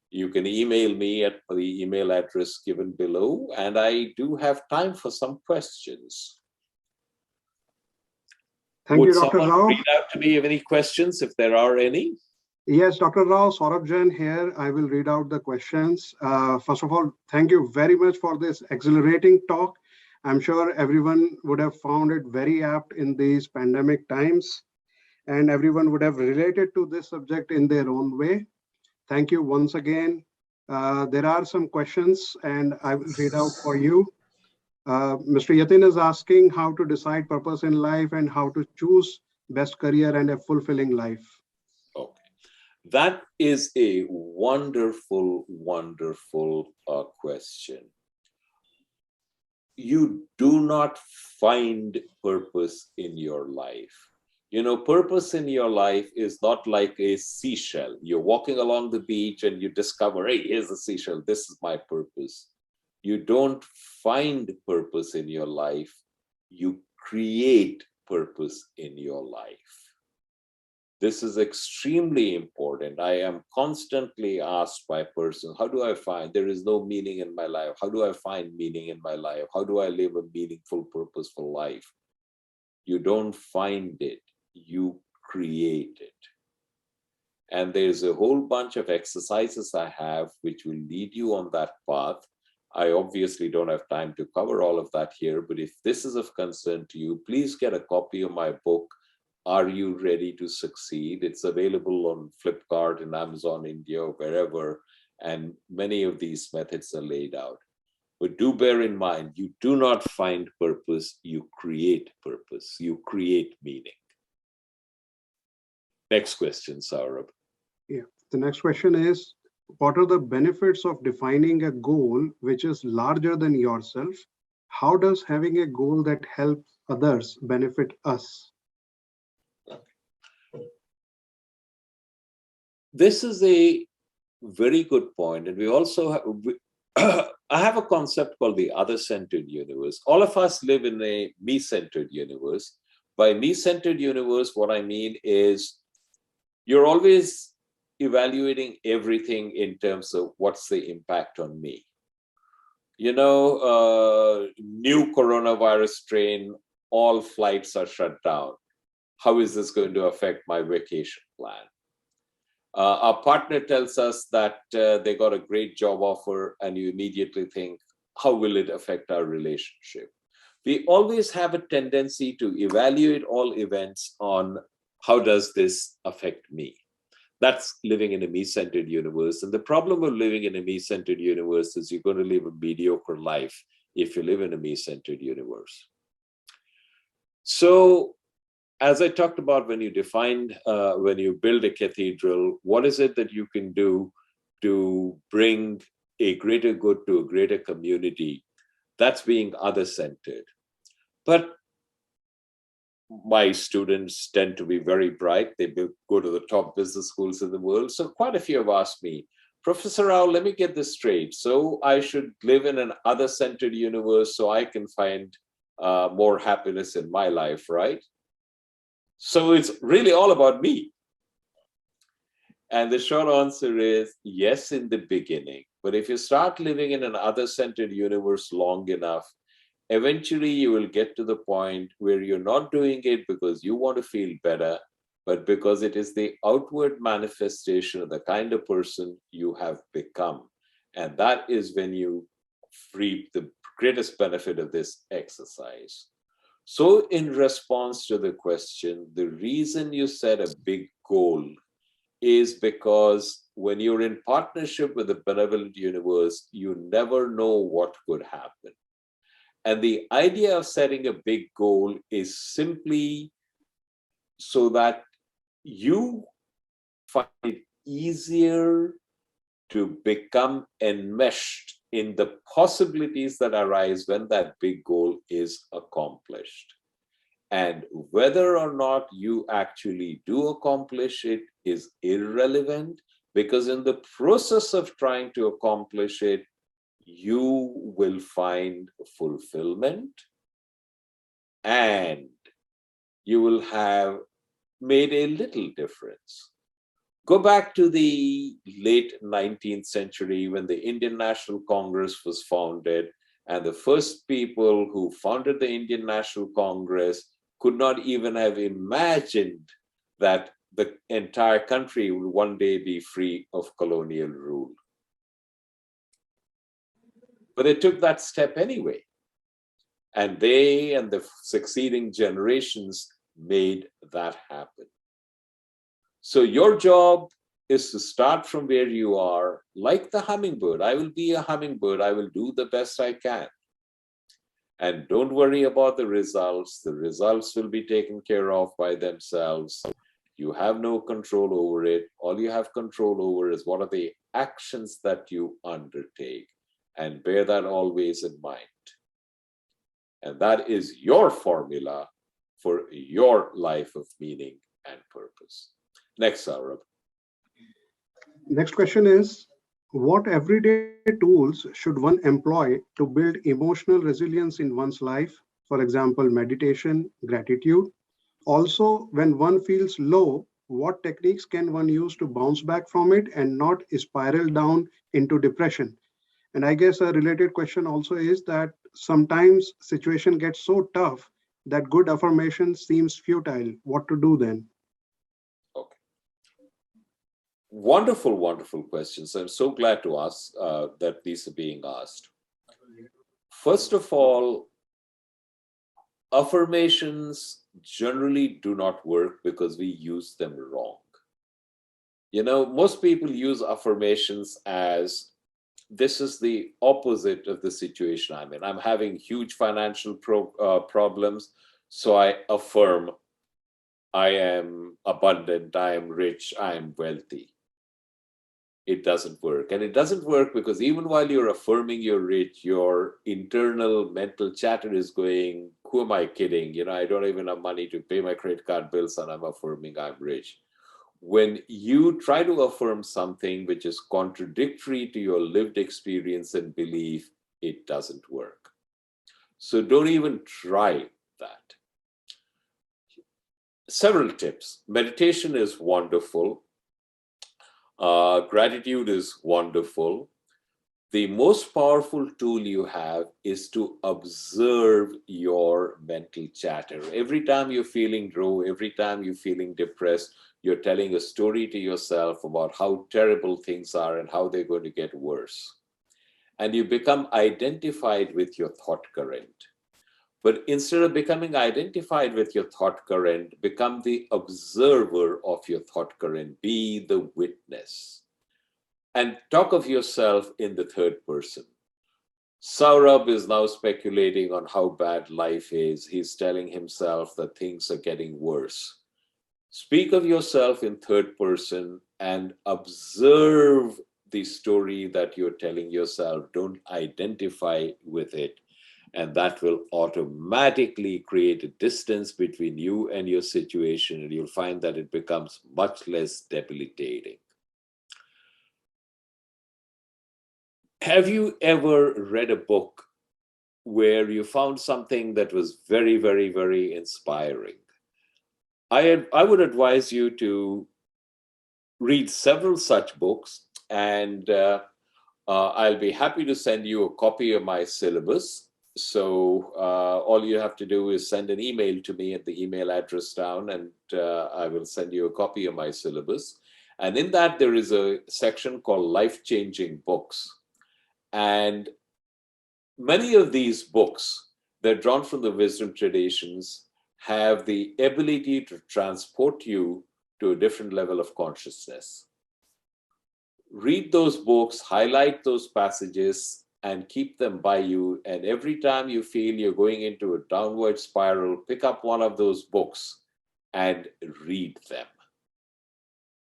[SPEAKER 5] You can email me at the email address given below, and I do have time for some questions.
[SPEAKER 7] Thank you, Dr.
[SPEAKER 5] Someone
[SPEAKER 7] Rao.
[SPEAKER 5] read out to me of any questions, if there are any?
[SPEAKER 7] Yes, Dr. Rao, Saurabh Jain here. I will read out the questions. First of all, thank you very much for this exhilarating talk. I'm sure everyone would have found it very apt in these pandemic times, and everyone would have related to this subject in their own way. Thank you once again. There are some questions, and I will read out for you. Mr. Yatin is asking how to decide purpose in life and how to choose best career and a fulfilling life.
[SPEAKER 5] Okay. That is a wonderful, wonderful question. You do not find purpose in your life. You know, purpose in your life is not like a seashell. You're walking along the beach and you discover, hey, here's a seashell. This is my purpose. You don't find purpose in your life. You create purpose in your life. This is extremely important. I am constantly asked by persons, how do I find, there is no meaning in my life. How do I find meaning in my life? How do I live a meaningful, purposeful life? You don't find it, you create it. And there's a whole bunch of exercises I have which will lead you on that path. I obviously don't have time to cover all of that here, but if this is of concern to you, please get a copy of my book, Are You Ready to Succeed? It's available on Flipkart and Amazon India, or wherever, and many of these methods are laid out. But do bear in mind, you do not find purpose, you create purpose, you create meaning. Next question, Saurabh.
[SPEAKER 7] Yeah, the next question is, what are the benefits of defining a goal which is larger than yourself? How does having a goal that helps others benefit us?
[SPEAKER 5] This is a very good point. And we also have, I have a concept called the other-centered universe. All of us live in a me-centered universe. By me-centered universe, what I mean is you're always evaluating everything in terms of what's the impact on me. You know, new coronavirus strain, all flights are shut down. How is this going to affect my vacation plan? Our partner tells us that they got a great job offer, and you immediately think, how will it affect our relationship? We always have a tendency to evaluate all events on how does this affect me? That's living in a me-centered universe. And the problem of living in a me-centered universe is you're going to live a mediocre life if you live in a me-centered universe. So, as I talked about, when you defined, when you build a cathedral, what is it that you can do to bring a greater good to a greater community? That's being other-centered. But my students tend to be very bright. They go to the top business schools in the world. So quite a few have asked me, Professor Rao, let me get this straight. So I should live in an other-centered universe so I can find more happiness in my life, right? So it's really all about me. And the short answer is yes, in the beginning. But if you start living in an other-centered universe long enough, eventually you will get to the point where you're not doing it because you want to feel better, but because it is the outward manifestation of the kind of person you have become. And that is when you reap the greatest benefit of this exercise. So in response to the question, the reason you set a big goal is because when you're in partnership with the benevolent universe, you never know what could happen. And the idea of setting a big goal is simply so that you find it easier to become enmeshed in the possibilities that arise when that big goal is accomplished. And whether or not you actually do accomplish it is irrelevant, because in the process of trying to accomplish it, you will find fulfillment and you will have made a little difference. Go back to the late 19th century when the Indian National Congress was founded, and the first people who founded the Indian National Congress could not even have imagined that the entire country would one day be free of colonial rule. But they took that step anyway. And they and the succeeding generations made that happen. So your job is to start from where you are, like the hummingbird. I will be a hummingbird. I will do the best I can. And don't worry about the results. The results will be taken care of by themselves. You have no control over it. All you have control over is what are the actions that you undertake. And bear that always in mind. And that is your formula for your life of meaning and purpose. Next, Saurabh.
[SPEAKER 7] Next question is, what everyday tools should one employ to build emotional resilience in one's life? For example, meditation, gratitude. Also, when one feels low, what techniques can one use to bounce back from it and not spiral down into depression? And I guess a related question also is that sometimes situation gets so tough that good affirmation seems futile. What to do then?
[SPEAKER 5] Okay. Wonderful, wonderful questions. I'm so glad to ask that these are being asked. First of all, affirmations generally do not work because we use them wrong. You know, most people use affirmations as this is the opposite of the situation I'm in. I'm having huge financial problems, so I affirm I am abundant, I am rich, I am wealthy. It doesn't work. And it doesn't work because even while you're affirming you're rich, your internal mental chatter is going, who am I kidding? You know, I don't even have money to pay my credit card bills and I'm affirming I'm rich. When you try to affirm something which is contradictory to your lived experience and belief, it doesn't work. So don't even try that. Several tips. Meditation is wonderful. Gratitude is wonderful. The most powerful tool you have is to observe your mental chatter. Every time you're feeling low, every time you're feeling depressed, you're telling a story to yourself about how terrible things are and how they're going to get worse. And you become identified with your thought current. But instead of becoming identified with your thought current, become the observer of your thought current. Be the witness. And talk of yourself in the third person. Saurabh is now speculating on how bad life is. He's telling himself that things are getting worse. Speak of yourself in third person and observe the story that you're telling yourself. Don't identify with it. And that will automatically create a distance between you and your situation, and you'll find that it becomes much less debilitating. Have you ever read a book where you found something that was very, very, very inspiring? I would advise you to read several such books, and I'll be happy to send you a copy of my syllabus. So all you have to do is send an email to me at the email address down, and I will send you a copy of my syllabus. And in that, there is a section called Life-Changing Books. And many of these books, they're drawn from the wisdom traditions, have the ability to transport you to a different level of consciousness. Read those books, highlight those passages, and keep them by you. And every time you feel you're going into a downward spiral, pick up one of those books and read them.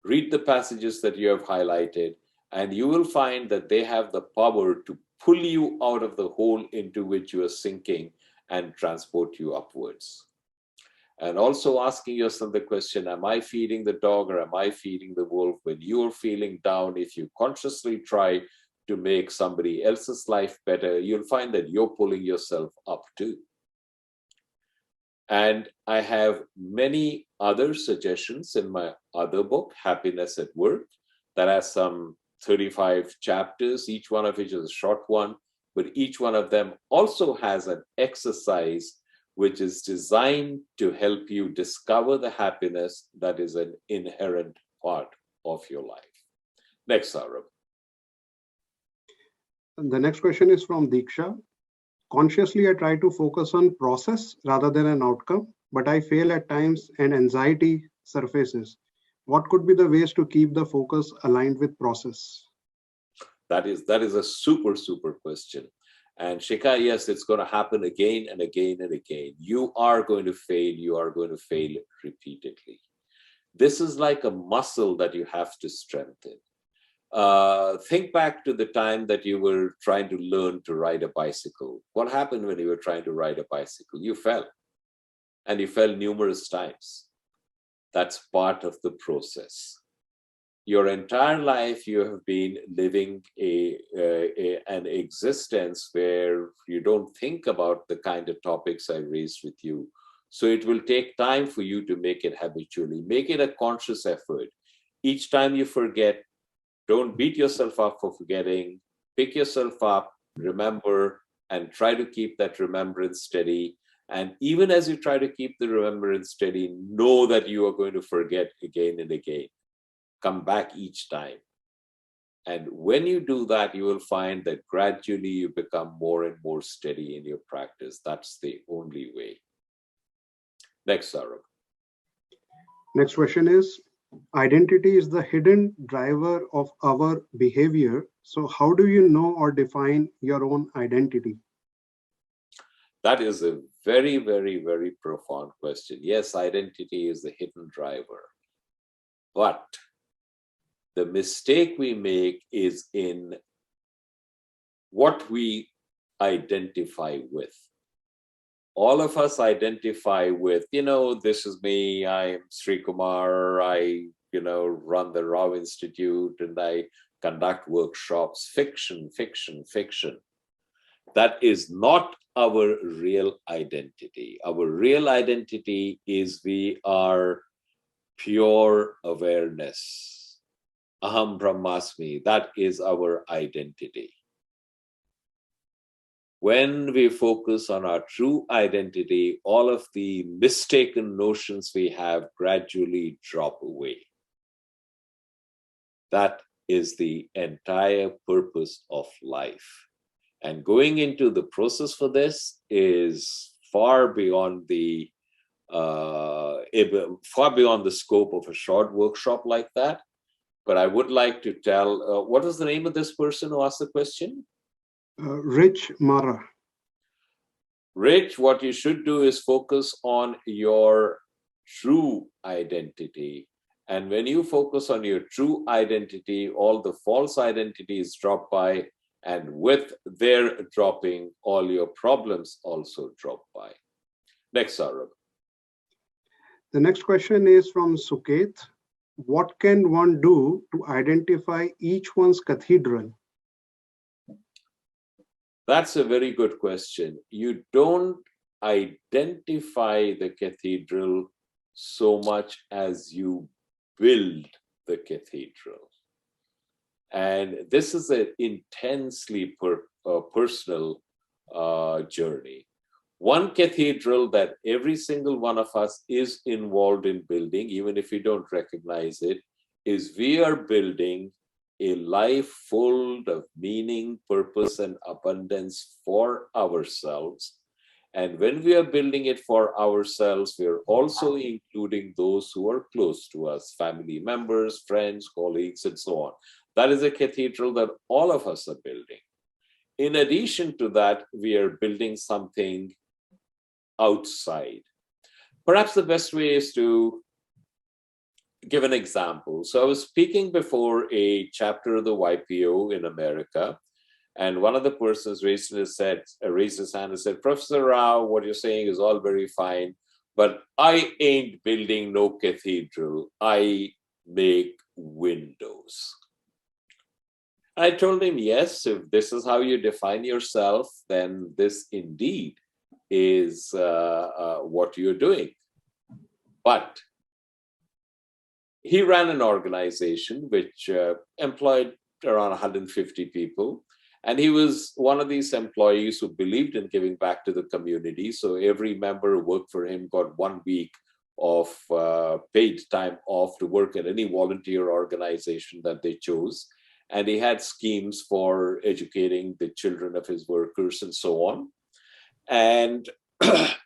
[SPEAKER 5] Read the passages that you have highlighted, and you will find that they have the power to pull you out of the hole into which you are sinking and transport you upwards. And also asking yourself the question, am I feeding the dog or am I feeding the wolf? When you're feeling down, if you consciously try to make somebody else's life better, you'll find that you're pulling yourself up too. And I have many other suggestions in my other book, Happiness at Work, that has some 35 chapters, each one of which is a short one, but each one of them also has an exercise which is designed to help you discover the happiness that is an inherent part of your life. Next, Saurabh.
[SPEAKER 7] The next question is from Diksha. Consciously, I try to focus on process rather than an outcome, but I fail at times and anxiety surfaces. What could be the ways to keep the focus aligned with process?
[SPEAKER 5] That is a super, super question. And Shikha, yes, it's going to happen again and again and again. You are going to fail. You are going to fail repeatedly. This is like a muscle that you have to strengthen. Think back to the time that you were trying to learn to ride a bicycle. What happened when you were trying to ride a bicycle? You fell, and you fell numerous times. That's part of the process. Your entire life, you have been living an existence where you don't think about the kind of topics I raised with you. So it will take time for you to make it habitually. Make it a conscious effort. Each time you forget, don't beat yourself up for forgetting. Pick yourself up, remember, and try to keep that remembrance steady. And even as you try to keep the remembrance steady, know that you are going to forget again and again. Come back each time. And when you do that, you will find that gradually you become more and more steady in your practice. That's the only way. Next, Saurabh.
[SPEAKER 7] Next question is, identity is the hidden driver of our behavior. So how do you know or define your own identity?
[SPEAKER 5] That is a very, very, very profound question. Yes, identity is the hidden driver. But the mistake we make is in what we identify with. All of us identify with, this is me, I'm Sri Kumar, I, run the Rao Institute and I conduct workshops, fiction, fiction, fiction. That is not our real identity. Our real identity is we are pure awareness. Aham Brahmasmi, that is our identity. When we focus on our true identity, all of the mistaken notions we have gradually drop away. That is the entire purpose of life. And going into the process for this is far beyond the scope of a short workshop like that. But I would like to tell, what is the name of this person who asked the question?
[SPEAKER 7] Rich Mara.
[SPEAKER 5] Rich, what you should do is focus on your true identity. And when you focus on your true identity, all the false identities drop by, And with their dropping, all your problems also drop by. Next, Saurabh.
[SPEAKER 7] The next question is from Suket. What can one do to identify each one's cathedral?
[SPEAKER 5] That's a very good question. You don't identify the cathedral so much as you build the cathedral. And this is an intensely personal journey. One cathedral that every single one of us is involved in building, even if we don't recognize it, is we are building a life full of meaning, purpose, and abundance for ourselves. And when we are building it for ourselves, we are also including those who are close to us, family members, friends, colleagues, and so on. That is a cathedral that all of us are building. In addition to that, we are building something outside. Perhaps the best way is to give an example. So I was speaking before a chapter of the YPO in America, and one of the persons raised his hand and said, Professor Rao, what you're saying is all very fine, but I ain't building no cathedral. I make windows. I told him, yes, if this is how you define yourself, then this indeed is what you're doing. But he ran an organization which employed around 150 people. And he was one of these employees who believed in giving back to the community. So every member who worked for him got 1 week of paid time off to work at any volunteer organization that they chose. And he had schemes for educating the children of his workers and so on. And I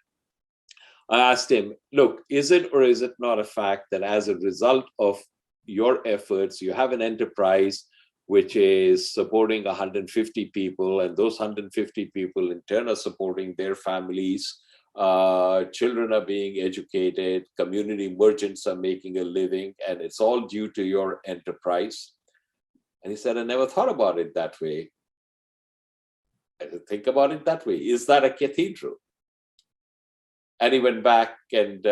[SPEAKER 5] asked him, look, is it or is it not a fact that as a result of your efforts, you have an enterprise which is supporting 150 people, and those 150 people in turn are supporting their families, children are being educated, community merchants are making a living, and it's all due to your enterprise? And he said, I never thought about it that way. I didn't think about it that way. Is that a cathedral? And he went back and,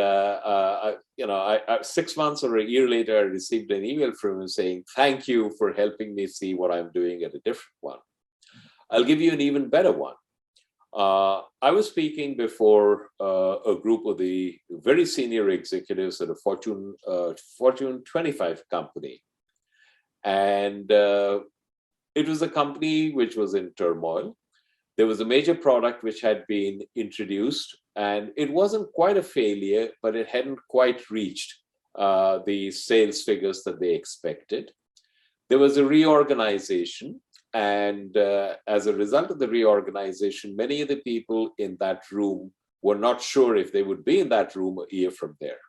[SPEAKER 5] 6 months or a year later, I received an email from him saying, thank you for helping me see what I'm doing at a different one. I'll give you an even better one. I was speaking before a group of the very senior executives at a Fortune 25 company. And it was a company which was in turmoil. There was a major product which had been introduced, and it wasn't quite a failure, but it hadn't quite reached the sales figures that they expected. There was a reorganization, and as a result of the reorganization, many of the people in that room were not sure if they would be in that room a year from there.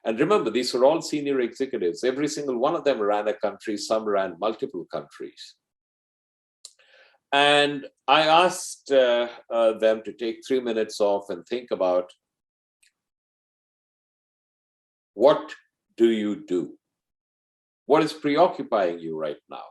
[SPEAKER 5] And remember, these were all senior executives. Every single one of them ran a country, some ran multiple countries. And I asked them to take 3 minutes off and think about, what do you do? What is preoccupying you right now?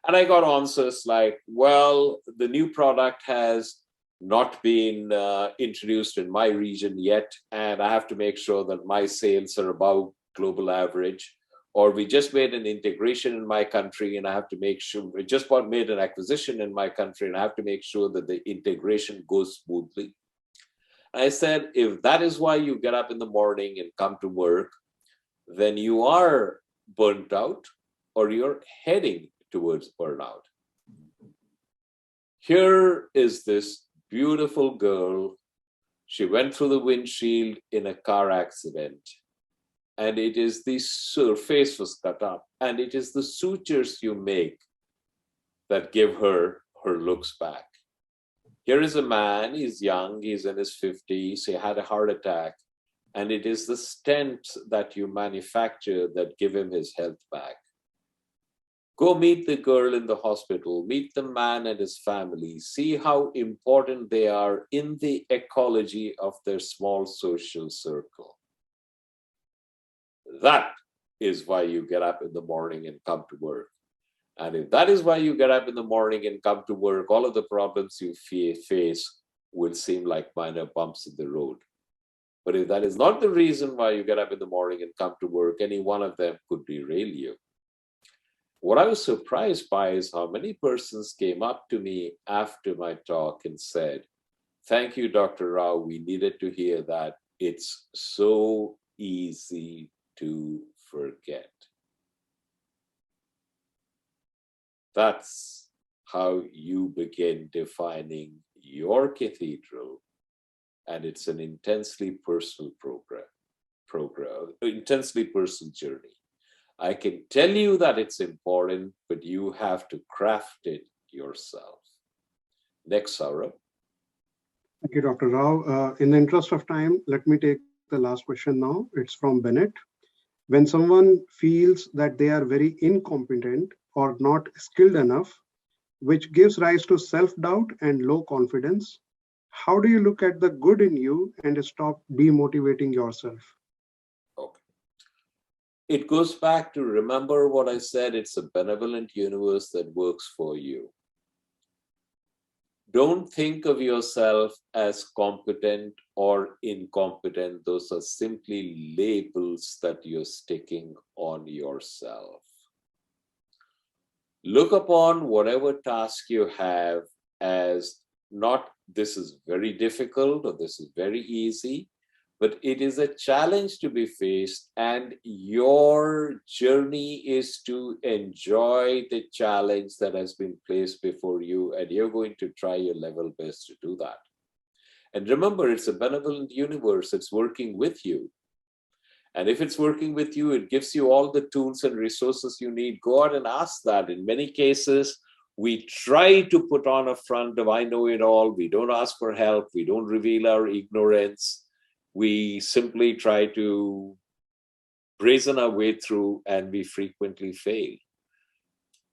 [SPEAKER 5] And I got answers like, well, the new product has not been introduced in my region yet, and I have to make sure that my sales are above global average. Or we just made an integration in my country, and I have to make sure, we just made an acquisition in my country, and I have to make sure that the integration goes smoothly. I said, if that is why you get up in the morning and come to work, then you are burnt out, or you're heading towards burnout. Here is this beautiful girl. She went through the windshield in a car accident. And it is her face was cut up, and it is the sutures you make that give her looks back. Here is a man, he's young, he's in his 50s, he had a heart attack, and it is the stents that you manufacture that give him his health back. Go meet the girl in the hospital, meet the man and his family, see how important they are in the ecology of their small social circle. That is why you get up in the morning and come to work. And if that is why you get up in the morning and come to work, all of the problems you face will seem like minor bumps in the road. But if that is not the reason why you get up in the morning and come to work, any one of them could derail you. What I was surprised by is how many persons came up to me after my talk and said, "Thank you, Dr. Rao. We needed to hear that. It's so easy to forget." That's how you begin defining your cathedral. And it's an intensely personal intensely personal journey. I can tell you that it's important, but you have to craft it yourself. Next, Saurabh.
[SPEAKER 7] Thank you, Dr. Rao. In the interest of time, let me take the last question now. It's from Bennett. When someone feels that they are very incompetent or not skilled enough, which gives rise to self-doubt and low confidence, how do you look at the good in you and stop demotivating yourself?
[SPEAKER 5] Okay. It goes back to, remember what I said, it's a benevolent universe that works for you. Don't think of yourself as competent or incompetent. Those are simply labels that you're sticking on yourself. Look upon whatever task you have as not this is very difficult or this is very easy, but it is a challenge to be faced, and your journey is to enjoy the challenge that has been placed before you, and you're going to try your level best to do that. And remember, it's a benevolent universe. It's working with you. And if it's working with you, it gives you all the tools and resources you need. Go out and ask that. In many cases, we try to put on a front of I know it all. We don't ask for help. We don't reveal our ignorance. We simply try to brazen our way through, and we frequently fail.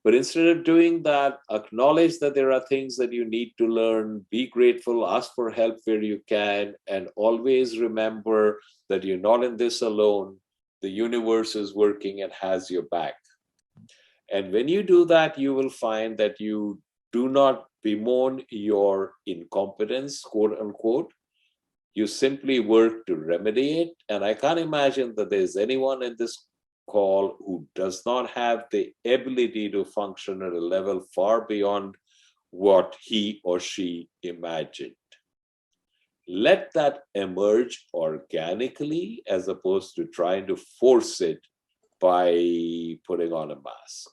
[SPEAKER 5] But instead of doing that, acknowledge that there are things that you need to learn, be grateful, ask for help where you can, and always remember that you're not in this alone. The universe is working and has your back. And when you do that, you will find that you do not bemoan your incompetence, quote unquote. You simply work to remedy it. And I can't imagine that there's anyone in this call who does not have the ability to function at a level far beyond what he or she imagined. Let that emerge organically as opposed to trying to force it by putting on a mask.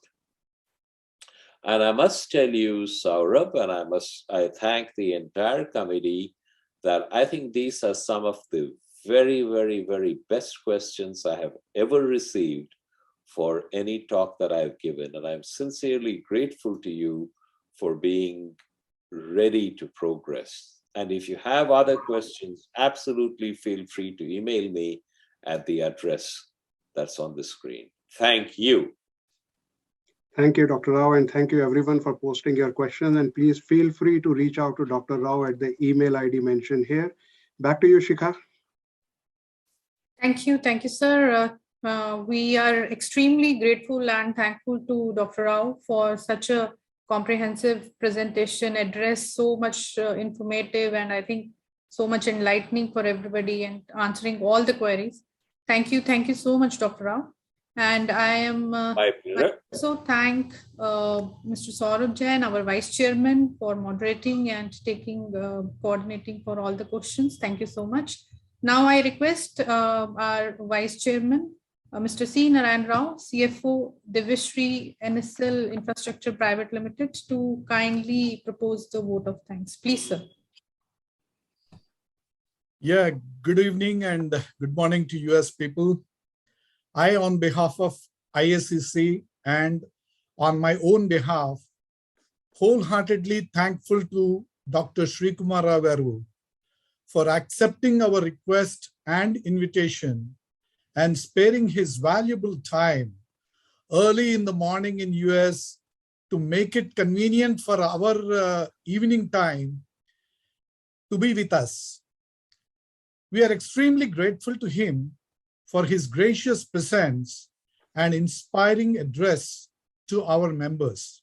[SPEAKER 5] And I must tell you, Saurabh, and I thank the entire committee, that I think these are some of the very, very, very best questions I have ever received for any talk that I've given. And I'm sincerely grateful to you for being ready to progress. And if you have other questions, absolutely feel free to email me at the address that's on the screen. Thank you.
[SPEAKER 7] Thank you, Dr. Rao, and thank you everyone for posting your questions. And please feel free to reach out to Dr. Rao at the email ID mentioned here. Back to you, Shikha.
[SPEAKER 3] Thank you, sir. We are extremely grateful and thankful to Dr. Rao for such a comprehensive presentation, address, so much informative, and I think so much enlightening for everybody and answering all the queries. Thank you so much, Dr. Rao. And I am also thank Mr. Saurabh Jain, our Vice Chairman, for moderating and taking coordinating for all the questions. Thank you so much. Now I request our Vice Chairman, Mr. C. Narayan Rao, CFO, Divishri NSL Infrastructure Private Limited, to kindly propose the vote of thanks. Please, sir.
[SPEAKER 8] Yeah, good evening and good morning to US people. I, on behalf of IACC and on my own behalf, wholeheartedly thankful to Dr. Sri Kumar Rao for accepting our request and invitation and sparing his valuable time early in the morning in US to make it convenient for our evening time to be with us. We are extremely grateful to him for his gracious presence and inspiring address to our members.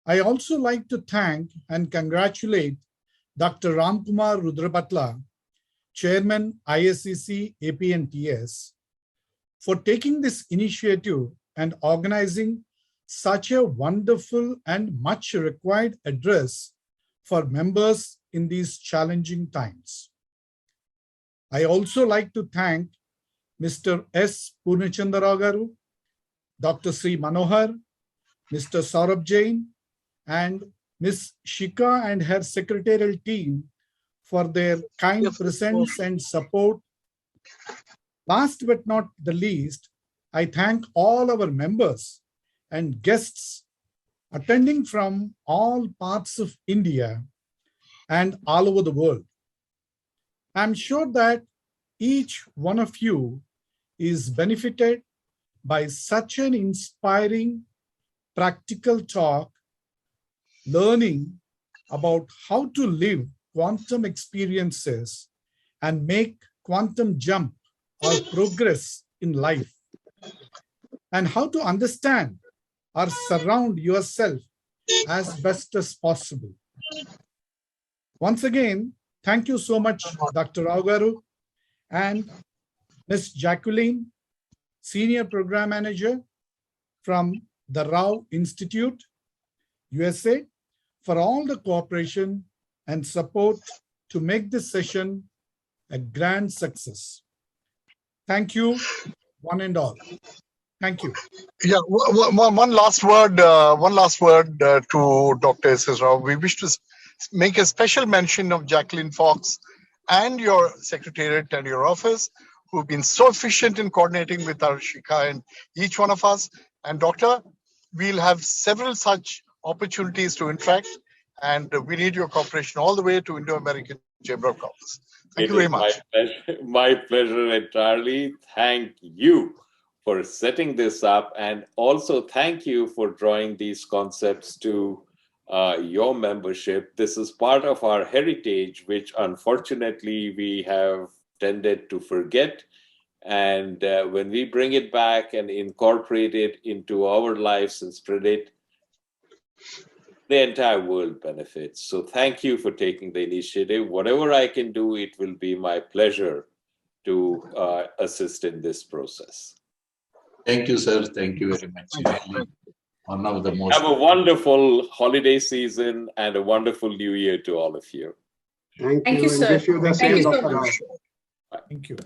[SPEAKER 8] I also like to thank and congratulate Dr. Ramkumar Rudrapatla, Chairman IACC APNTS, for taking this initiative and organizing such a wonderful and much required address for members in these challenging times. I also like to thank Mr. S. Purnachandra Rao Garu, Dr. Sri Manohar, Mr. Saurabh Jain, and Ms. Shika and her secretarial team for their kind presence and support. Last but not the least, I thank all our members and guests attending from all parts of India and all over the world. I'm sure that each one of you is benefited by such an inspiring, practical talk, learning about how to live quantum experiences and make quantum jump or progress in life, and how to understand or surround yourself as best as possible. Once again, thank you so much, Dr. Rao Garu and Ms. Jacqueline, Senior Program Manager from the Rao Institute, USA, for all the cooperation and support to make this session a grand success. Thank you, one and all. Thank you.
[SPEAKER 1] Yeah, one last word to Dr. S.S. Rao. We wish to make a special mention of Jacqueline Fox and your secretariat and your office, who've been so efficient in coordinating with our Shika and each one of us. And Doctor, we'll have several such opportunities to interact, and we need your cooperation all the way to Indo-American Chamber of Commerce. Thank you very much.
[SPEAKER 5] My pleasure entirely. Thank you for setting this up, and also thank you for drawing these concepts to your membership. This is part of our heritage, which unfortunately we have tended to forget. And when we bring it back and incorporate it into our lives and spread it, the entire world benefits. So thank you for taking the initiative. Whatever I can do, it will be my pleasure to assist in this process.
[SPEAKER 2] Thank you, sir. Thank you very much. Really, one of the most.
[SPEAKER 5] Have a wonderful holiday season and a wonderful new year to all of you.
[SPEAKER 7] Thank
[SPEAKER 3] Thank
[SPEAKER 7] you,
[SPEAKER 3] you,
[SPEAKER 7] and
[SPEAKER 3] sir.
[SPEAKER 7] wish you the
[SPEAKER 3] Thank
[SPEAKER 7] same,
[SPEAKER 3] you so
[SPEAKER 7] Dr. Rao.
[SPEAKER 3] much.
[SPEAKER 8] Thank you.